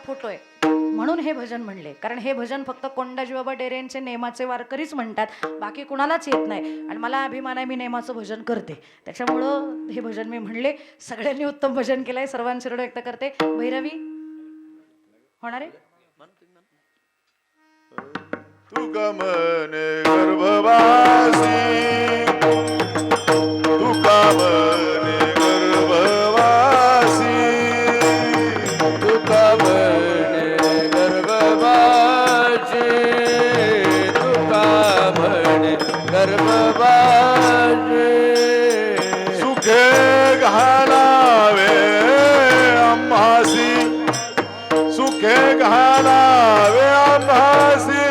फोटो आहे म्हणून हे भजन म्हणले. कारण हे भजन फक्त कोंडाजी बाबा डेरेंचे नेमाचे वारकरीच म्हणतात, बाकी कुणालाच येत नाही. आणि मला अभिमान आहे, मी नेमाचं भजन करते, त्याच्यामुळं हे भजन मी म्हणले. सगळ्यांनी उत्तम भजन केलंय, सर्वांचे ऋण व्यक्त करते. भैरवी होणार आहे. तुका मने गर्भवासी, तुका मने गर्भवासी, तुका म्हणे गर्भवासी, तुका म्हणे गर्भवासी. सुखे घालावे आम्हासी, सुखे घालावे आम्हासी.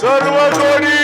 सर्व जोडी